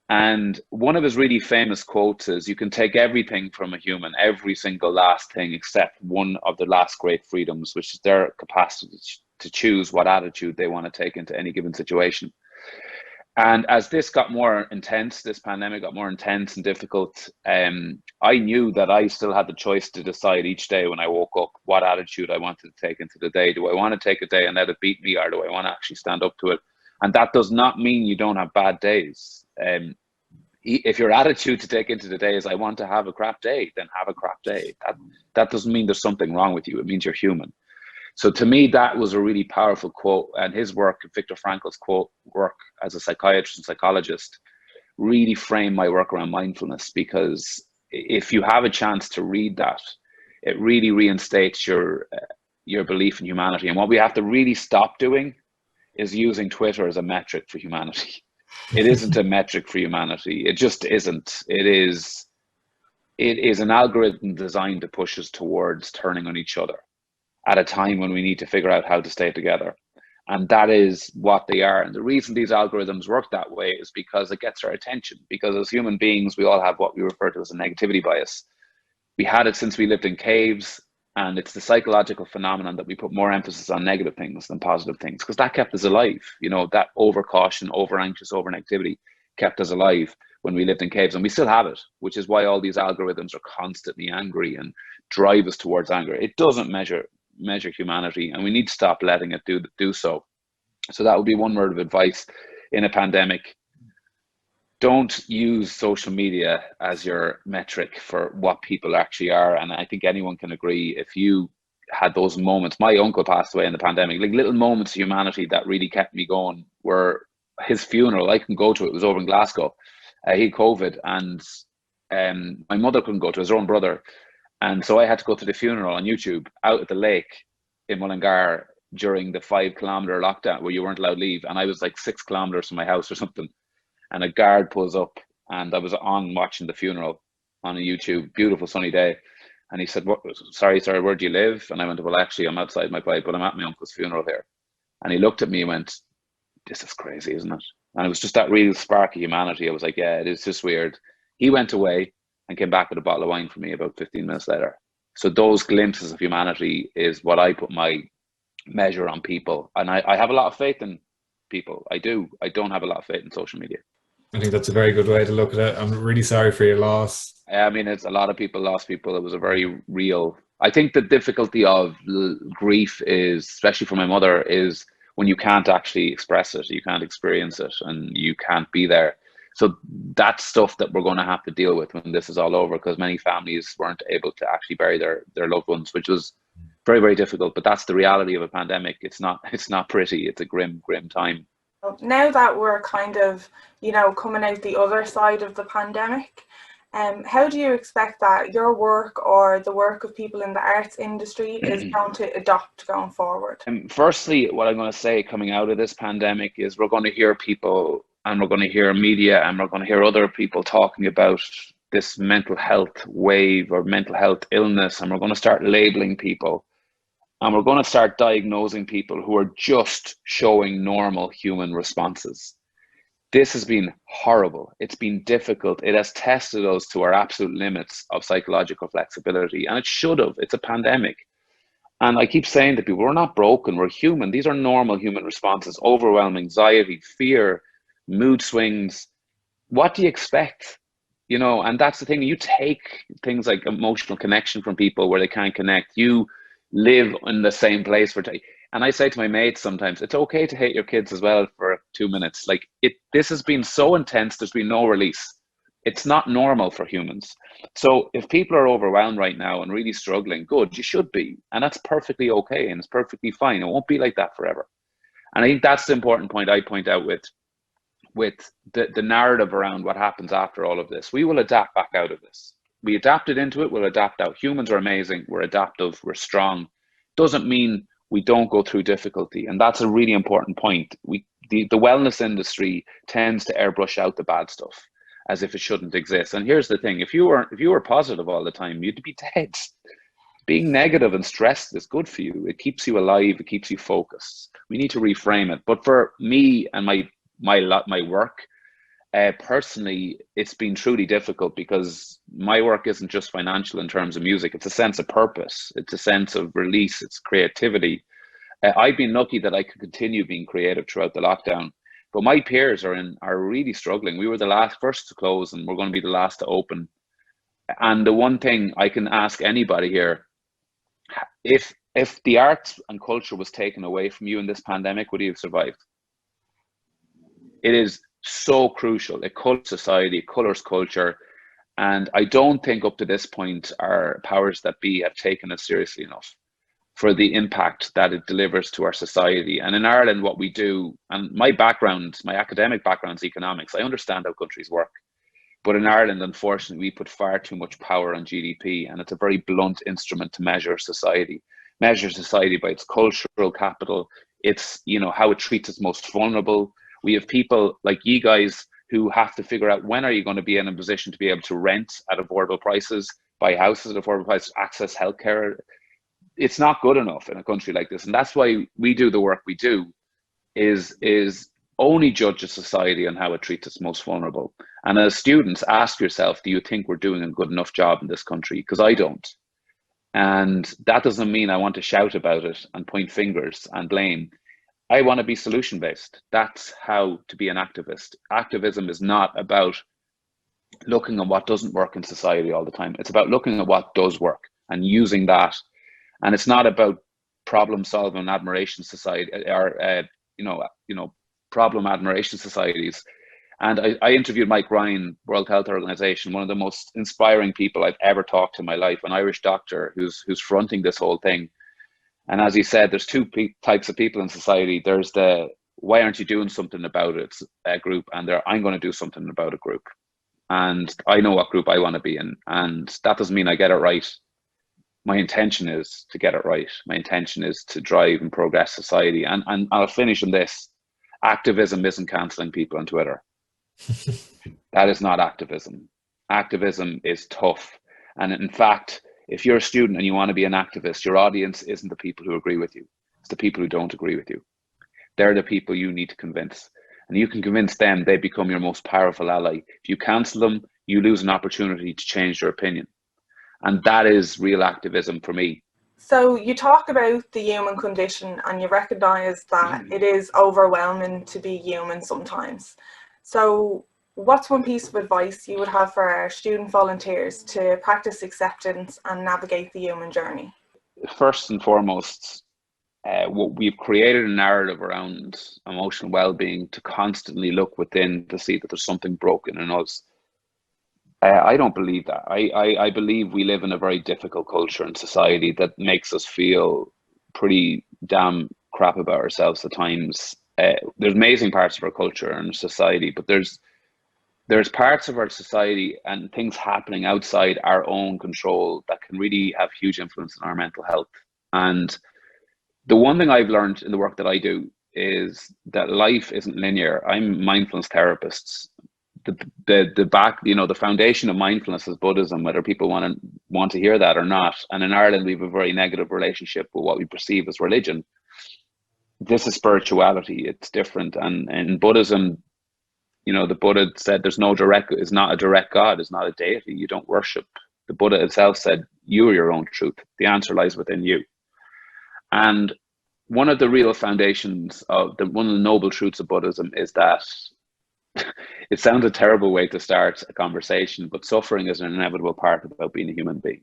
And one of his really famous quotes is, "You can take everything from a human, every single last thing, except one of the last great freedoms, which is their capacity to choose what attitude they want to take into any given situation." And as this got more intense, this pandemic got more intense and difficult, I knew that I still had the choice to decide each day when I woke up what attitude I wanted to take into the day. Do I want to take a day and let it beat me, or do I want to actually stand up to it? And that does not mean you don't have bad days. If your attitude to take into the day is, "I want to have a crap day," then have a crap day. That doesn't mean there's something wrong with you. It means you're human. So to me, that was a really powerful quote. And his work, Viktor Frankl's work as a psychiatrist and psychologist, really framed my work around mindfulness, because if you have a chance to read that, it really reinstates your belief in humanity. And what we have to really stop doing is using Twitter as a metric for humanity. It isn't a metric for humanity. It just isn't. It is an algorithm designed to push us towards turning on each other at a time when we need to figure out how to stay together. And that is what they are. And the reason these algorithms work that way is because it gets our attention. Because as human beings, we all have what we refer to as a negativity bias. We had it since we lived in caves, and it's the psychological phenomenon that we put more emphasis on negative things than positive things, because that kept us alive. That over caution, over anxious, over negativity kept us alive when we lived in caves, and we still have it, which is why all these algorithms are constantly angry and drive us towards anger. It doesn't measure humanity, and we need to stop letting it do so. So that would be one word of advice in a pandemic. Don't use social media as your metric for what people actually are. And I think anyone can agree, if you had those moments, my uncle passed away in the pandemic, like little moments of humanity that really kept me going were his funeral. I couldn't go to it. It was over in Glasgow. He had COVID, and my mother couldn't go to his own brother. And so I had to go to the funeral on YouTube out at the lake in Mullingar during the 5-kilometer lockdown where you weren't allowed to leave. And I was like 6 kilometers from my house or something. And a guard pulls up, and I was on watching the funeral on a YouTube, beautiful sunny day. And he said, sorry, sir, where do you live? And I went, well, actually, I'm outside my bike, but I'm at my uncle's funeral here. And he looked at me and went, this is crazy, isn't it? And it was just that real spark of humanity. I was like, yeah, it is just weird. He went away and came back with a bottle of wine for me about 15 minutes later. So those glimpses of humanity is what I put my measure on people. And I have a lot of faith in people. I do. I don't have a lot of faith in social media. I think that's a very good way to look at it. I'm really sorry for your loss. I mean, it's a lot of people lost people. It was a very real. I think the difficulty of grief is, especially for my mother, is when you can't actually express it, you can't experience it, and you can't be there. So that's stuff that we're going to have to deal with when this is all over, because many families weren't able to actually bury their loved ones, which was very, very difficult. But that's the reality of a pandemic. It's not pretty. It's a grim time. Now that we're kind of, coming out the other side of the pandemic, how do you expect that your work or the work of people in the arts industry is going to adopt going forward? Firstly, what I'm going to say coming out of this pandemic is we're going to hear people, and we're going to hear media, and we're going to hear other people talking about this mental health wave or mental health illness, and we're going to start labeling people. And we're going to start diagnosing people who are just showing normal human responses. This has been horrible. It's been difficult. It has tested us to our absolute limits of psychological flexibility. And it should have. It's a pandemic. And I keep saying to people, we're not broken. We're human. These are normal human responses. Overwhelming anxiety, fear, mood swings. What do you expect? you know, and that's the thing. You take things like emotional connection from people where they can't connect. You live in the same place for and I say to my mates sometimes, it's okay to hate your kids as well for 2 minutes. Like this has been so intense, there's been no release. It's not normal for humans. So if people are overwhelmed right now and really struggling, good, you should be. And that's perfectly okay, and it's perfectly fine. It won't be like that forever. And I think that's the important point I point out with the narrative around what happens after all of this. We will adapt back out of this. We adapted into it, we'll adapt out. Humans are amazing, we're adaptive, we're strong. Doesn't mean we don't go through difficulty. And that's a really important point. The wellness industry tends to airbrush out the bad stuff as if it shouldn't exist. And here's the thing, if you were positive all the time, you'd be dead. Being negative and stressed is good for you. It keeps you alive, it keeps you focused. We need to reframe it. But for me and my work, personally, it's been truly difficult because my work isn't just financial in terms of music. It's a sense of purpose. It's a sense of release. It's creativity. I've been lucky that I could continue being creative throughout the lockdown, but my peers are really struggling. We were the first to close, and we're going to be the last to open. And the one thing I can ask anybody here, if the arts and culture was taken away from you in this pandemic, would you have survived? It is so crucial. It colors society, it colors culture. And I don't think up to this point our powers that be have taken it seriously enough for the impact that it delivers to our society. And in Ireland, what we do, and my academic background is economics. I understand how countries work. But in Ireland, unfortunately, we put far too much power on GDP, and it's a very blunt instrument to measure society. Measure society by its cultural capital, its, how it treats its most vulnerable. We have people like you guys who have to figure out, when are you going to be in a position to be able to rent at affordable prices, buy houses at affordable prices, access healthcare. It's not good enough in a country like this. And that's why we do the work we do, is only judge a society on how it treats its most vulnerable. And as students, ask yourself, do you think we're doing a good enough job in this country? Because I don't. And that doesn't mean I want to shout about it and point fingers and blame. I want to be solution-based. That's how to be an activist. Activism is not about looking at what doesn't work in society all the time. It's about looking at what does work and using that. And it's not about problem solving and admiration society or problem admiration societies. And I interviewed Mike Ryan, World Health Organization, one of the most inspiring people I've ever talked to in my life, an Irish doctor who's fronting this whole thing. And as he said, there's two types of people in society. There's the why aren't you doing something about it group, and I'm going to do something about a group. And I know what group I want to be in, and that doesn't mean I get it right. My intention is to get it right. My intention is to drive and progress society. And I'll finish on this. Activism isn't cancelling people on Twitter. That is not activism. Activism is tough. And in fact, if you're a student and you want to be an activist, your audience isn't the people who agree with you. It's the people who don't agree with you. They're the people you need to convince. And you can convince them, they become your most powerful ally. If you cancel them, you lose an opportunity to change their opinion. And that is real activism for me. So you talk about the human condition and you recognise that it is overwhelming to be human sometimes. So what's one piece of advice you would have for our student volunteers to practice acceptance and navigate the human journey? First and foremost, we've created a narrative around emotional well-being to constantly look within to see that there's something broken in us. I don't believe that. I believe we live in a very difficult culture and society that makes us feel pretty damn crap about ourselves at times. There's amazing parts of our culture and society, but there's parts of our society and things happening outside our own control that can really have huge influence on our mental health. And the one thing I've learned in the work that I do is that life isn't linear. I'm a mindfulness therapist. The foundation of mindfulness is Buddhism, whether people want to hear that or not. And in Ireland, we have a very negative relationship with what we perceive as religion. This is spirituality. It's different. And in Buddhism, the Buddha said is not a direct God, is not a deity. You don't worship. The Buddha itself said, you are your own truth. The answer lies within you. And one of the real foundations of one of the noble truths of Buddhism is that It sounds a terrible way to start a conversation, but suffering is an inevitable part about being a human being.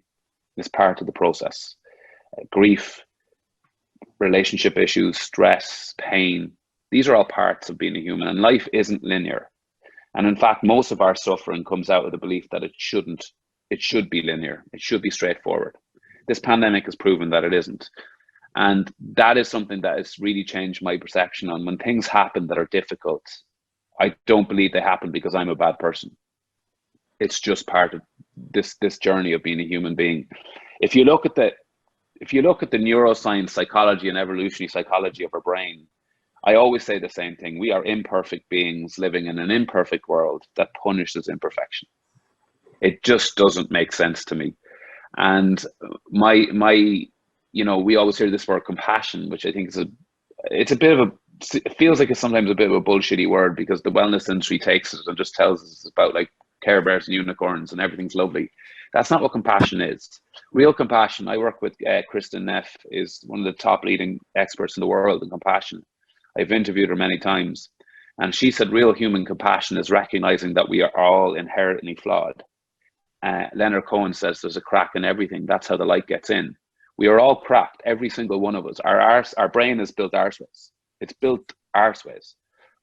It's part of the process. Grief, relationship issues, stress, pain, these are all parts of being a human, and life isn't linear. And in fact, most of our suffering comes out of the belief that it should be linear. It should be straightforward. This pandemic has proven that it isn't. And that is something that has really changed my perception on when things happen that are difficult. I don't believe they happen because I'm a bad person. It's just part of this journey of being a human being. If you look at the neuroscience, psychology, and evolutionary psychology of our brain, I always say the same thing. We are imperfect beings living in an imperfect world that punishes imperfection. It just doesn't make sense to me. And we always hear this word compassion, which I think it feels like it's sometimes a bit of a bullshitty word, because the wellness industry takes it and just tells us it's about like Care Bears and unicorns and everything's lovely. That's not what compassion is. Real compassion, I work with Kristen Neff, is one of the top leading experts in the world in compassion. I've interviewed her many times, and she said real human compassion is recognizing that we are all inherently flawed. Leonard Cohen says there's a crack in everything. That's how the light gets in. We are all cracked, every single one of us. Our brain is built arseways. It's built arseways.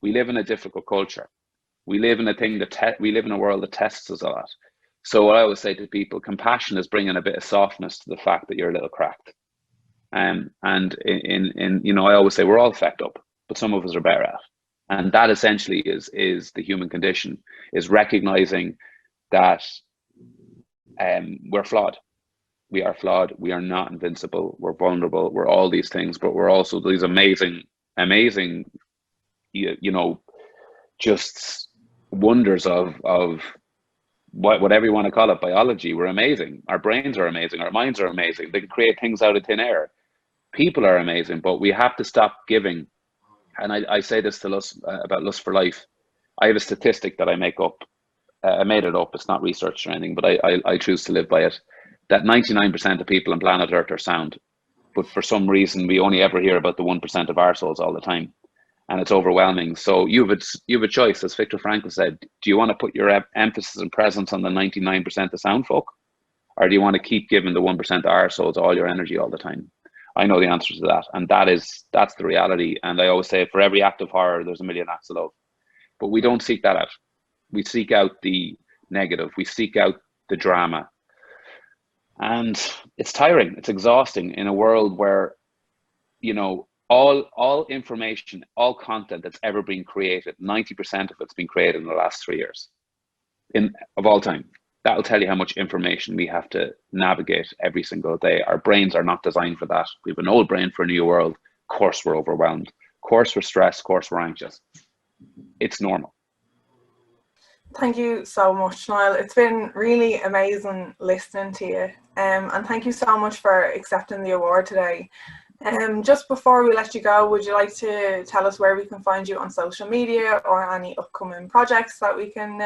We live in a difficult culture. We live in a world that tests us a lot. So what I always say to people, compassion is bringing a bit of softness to the fact that you're a little cracked. I always say we're all fucked up, but some of us are better at. And that essentially is the human condition, is recognizing that we're flawed. We are flawed. We are not invincible. We're vulnerable. We're all these things, but we're also these amazing, just wonders of whatever you want to call it, biology. We're amazing. Our brains are amazing. Our minds are amazing. They can create things out of thin air. People are amazing, but we have to stop giving. And I say this to us about Lust for Life. I have a statistic that I make up. I made it up. It's not research or anything, but I choose to live by it. That 99% of people on planet Earth are sound, but for some reason we only ever hear about the 1% of arseholes all the time, and it's overwhelming. So you have a choice, as Viktor Frankl said. Do you want to put your emphasis and presence on the 99% of sound folk, or do you want to keep giving the 1% of arseholes all your energy all the time? I know the answer to that, and that's the reality. And I always say, for every act of horror, there's a million acts of love. But we don't seek that out. We seek out the negative. We seek out the drama. And it's tiring, it's exhausting in a world where, all information, all content that's ever been created, 90% of it's been created in the last 3 years of all time. That will tell you how much information we have to navigate every single day. Our brains are not designed for that. We have an old brain for a new world. Of course we're overwhelmed. Of course we're stressed. Of course we're anxious. It's normal. Thank you so much, Niall. It's been really amazing listening to you. And thank you so much for accepting the award today. Just before we let you go, would you like to tell us where we can find you on social media or any upcoming projects that we can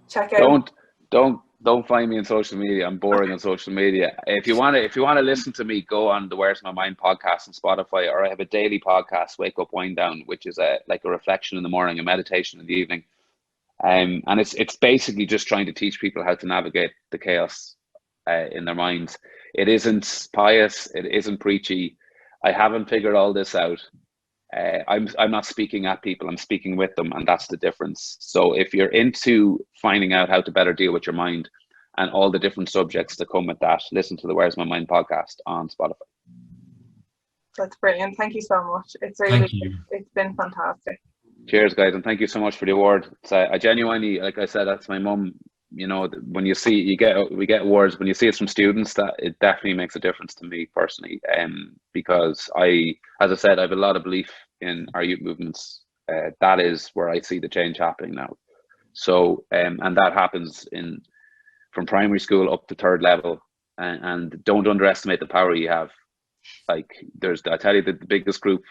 check out? Don't find me on social media. I'm boring on social media. If you want to listen to me, go on the Where's My Mind podcast on Spotify, or I have a daily podcast, Wake Up, Wind Down, which is like a reflection in the morning, a meditation in the evening. And it's basically just trying to teach people how to navigate the chaos in their minds. It isn't pious. It isn't preachy. I haven't figured all this out. I'm not speaking at people. I'm speaking with them, and that's the difference. So if you're into finding out how to better deal with your mind and all the different subjects that come with that, listen to the Where's My Mind podcast on Spotify. That's brilliant. Thank you so much. It's been fantastic. Cheers, guys, and thank you so much for the award. I genuinely, like I said, that's my mum. When you see we get awards, when you see it's from students, that it definitely makes a difference to me personally. Because as I said, I have a lot of belief in our youth movements. That is where I see the change happening now. So, and that happens from primary school up to third level, and don't underestimate the power you have. Like I tell you, the biggest group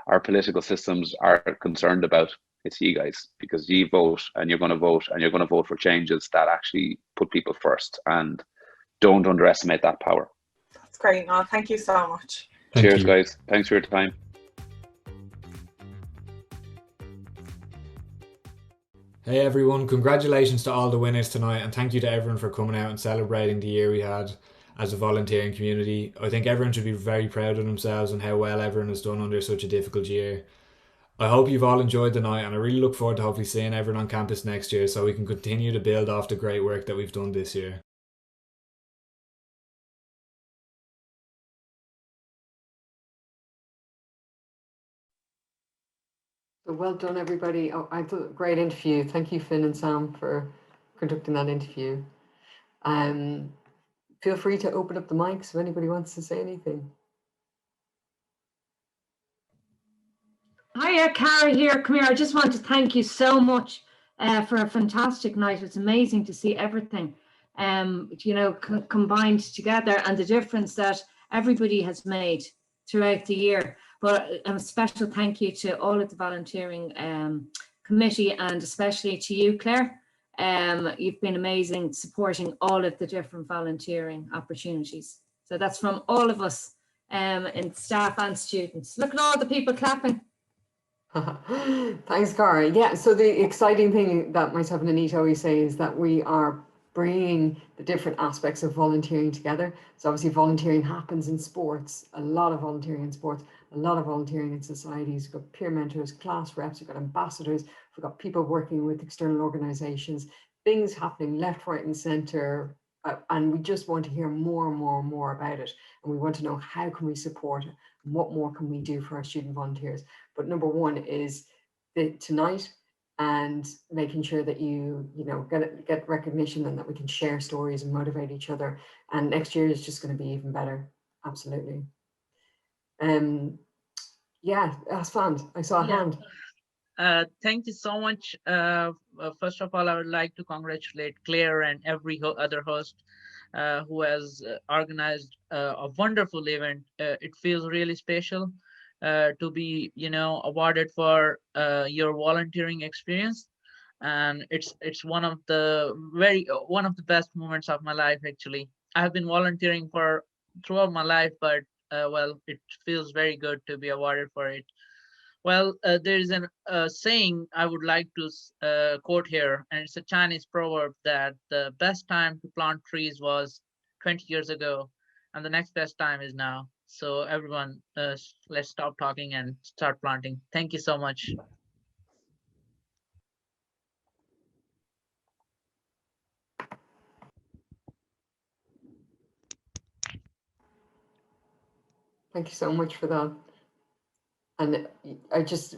our political systems are concerned about, it's you guys, because you vote and you're going to vote and you're going to vote for changes that actually put people first, and don't underestimate that power. That's great. No, thank you so much. Cheers, guys. Thanks for your time. Hey everyone, congratulations to all the winners tonight, and thank you to everyone for coming out and celebrating the year we had as a volunteering community. I think everyone should be very proud of themselves and how well everyone has done under such a difficult year. I hope you've all enjoyed the night, and I really look forward to hopefully seeing everyone on campus next year so we can continue to build off the great work that we've done this year. So well done, everybody. Oh, I thought great interview. Thank you, Finn and Sam, for conducting that interview. Feel free to open up the mics if anybody wants to say anything. Hiya, Cara here. Come here. I just want to thank you so much for a fantastic night. It's amazing to see everything, combined together, and the difference that everybody has made throughout the year. But a special thank you to all of the volunteering committee, and especially to you, Claire. You've been amazing supporting all of the different volunteering opportunities. So that's from all of us in staff and students. Look at all the people clapping. Thanks, Cara. Yeah, so the exciting thing that myself and Anita always say is that we are bringing the different aspects of volunteering together. So obviously volunteering happens in sports, a lot of volunteering in sports, a lot of volunteering in societies. We've got peer mentors, class reps, we've got ambassadors, we've got people working with external organizations, things happening left, right and center. And we just want to hear more and more and more about it. And we want to know how can we support it and what more can we do for our student volunteers. But number one is tonight, and making sure that you get recognition and that we can share stories and motivate each other. And next year is just going to be even better. Absolutely. Yeah, Asfand, I saw a hand. Thank you so much. First of all, I would like to congratulate Claire and every other host who has organized a wonderful event. It feels really special to be, awarded for your volunteering experience, and it's one of the best moments of my life. Actually, I have been volunteering for throughout my life, but well, it feels very good to be awarded for it. Well, there's a saying I would like to quote here, and it's a Chinese proverb that the best time to plant trees was 20 years ago, and the next best time is now. So everyone, let's stop talking and start planting. Thank you so much. Thank you so much for that. And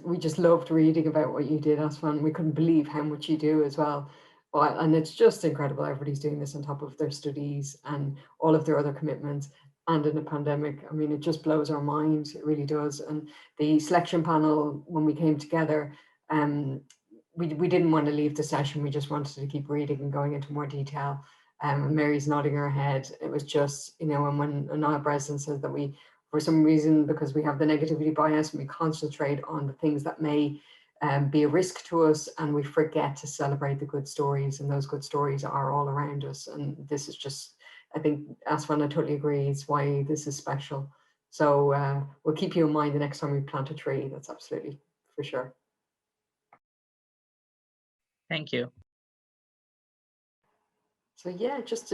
we just loved reading about what you did, Asfan. We couldn't believe how much you do as well. And it's just incredible. Everybody's doing this on top of their studies and all of their other commitments, and in a pandemic. I mean, it just blows our mind. It really does. And the selection panel, when we came together, we didn't want to leave the session. We just wanted to keep reading and going into more detail. Mary's nodding her head. It was just, and when Anna Breslin said that we, for some reason, because we have the negativity bias, and we concentrate on the things that may be a risk to us, and we forget to celebrate the good stories, and those good stories are all around us. And this is just, I think, Aswan, I totally agree, it's why this is special. So we'll keep you in mind the next time we plant a tree. That's absolutely for sure. Thank you. So yeah, just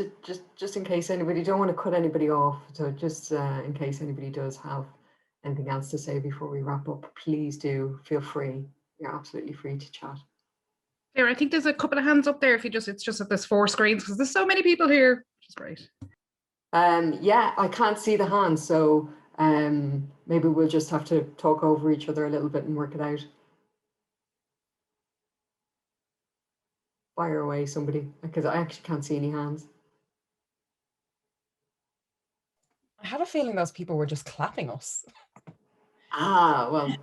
in case anybody, don't want to cut anybody off. So just in case anybody does have anything else to say before we wrap up, please do feel free. You're absolutely free to chat. Here, I think there's a couple of hands up there. If you it's just that there's 4 screens because there's so many people here, which is great. Yeah, I can't see the hands, so maybe we'll just have to talk over each other a little bit and work it out. Fire away, somebody, because I actually can't see any hands. I had a feeling those people were just clapping us. Ah, well.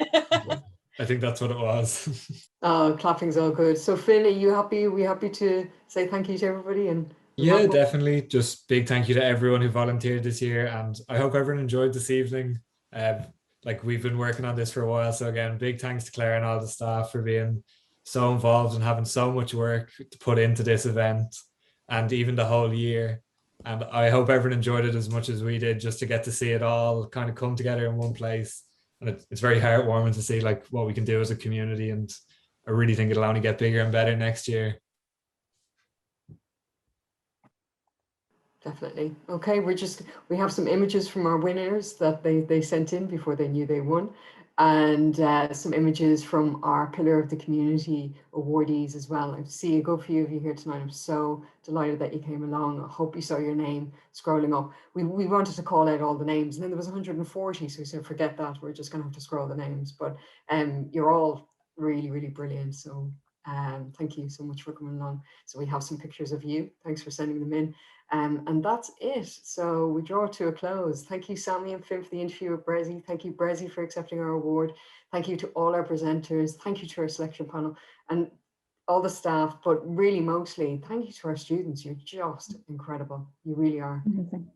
I think that's what it was. Oh, clapping's all good. So Finn, are you happy? Are we happy to say thank you to everybody? And yeah, definitely. Just big thank you to everyone who volunteered this year, and I hope everyone enjoyed this evening. Like, we've been working on this for a while, so again, big thanks to Claire and all the staff for being so involved and having so much work to put into this event, and even the whole year. And I hope everyone enjoyed it as much as we did, just to get to see it all kind of come together in one place. And it's very heartwarming to see like what we can do as a community and I really think it'll only get bigger and better next year. Definitely. Okay, we have some images from our winners that they sent in before they knew they won, and some images from our Pillar of the Community awardees as well. I see a good few of you here tonight. I'm so delighted that you came along. I hope you saw your name scrolling up. We wanted to call out all the names, and then there was 140, so we said forget that. We're just going to have to scroll the names. But you're all really, really brilliant. So thank you so much for coming along. So we have some pictures of you. Thanks for sending them in. And that's it. So we draw to a close. Thank you, Sammy and Finn, for the interview with Brezzy. Thank you, Brezzy, for accepting our award. Thank you to all our presenters. Thank you to our selection panel and all the staff, but really mostly thank you to our students. You're just incredible. You really are. Amazing.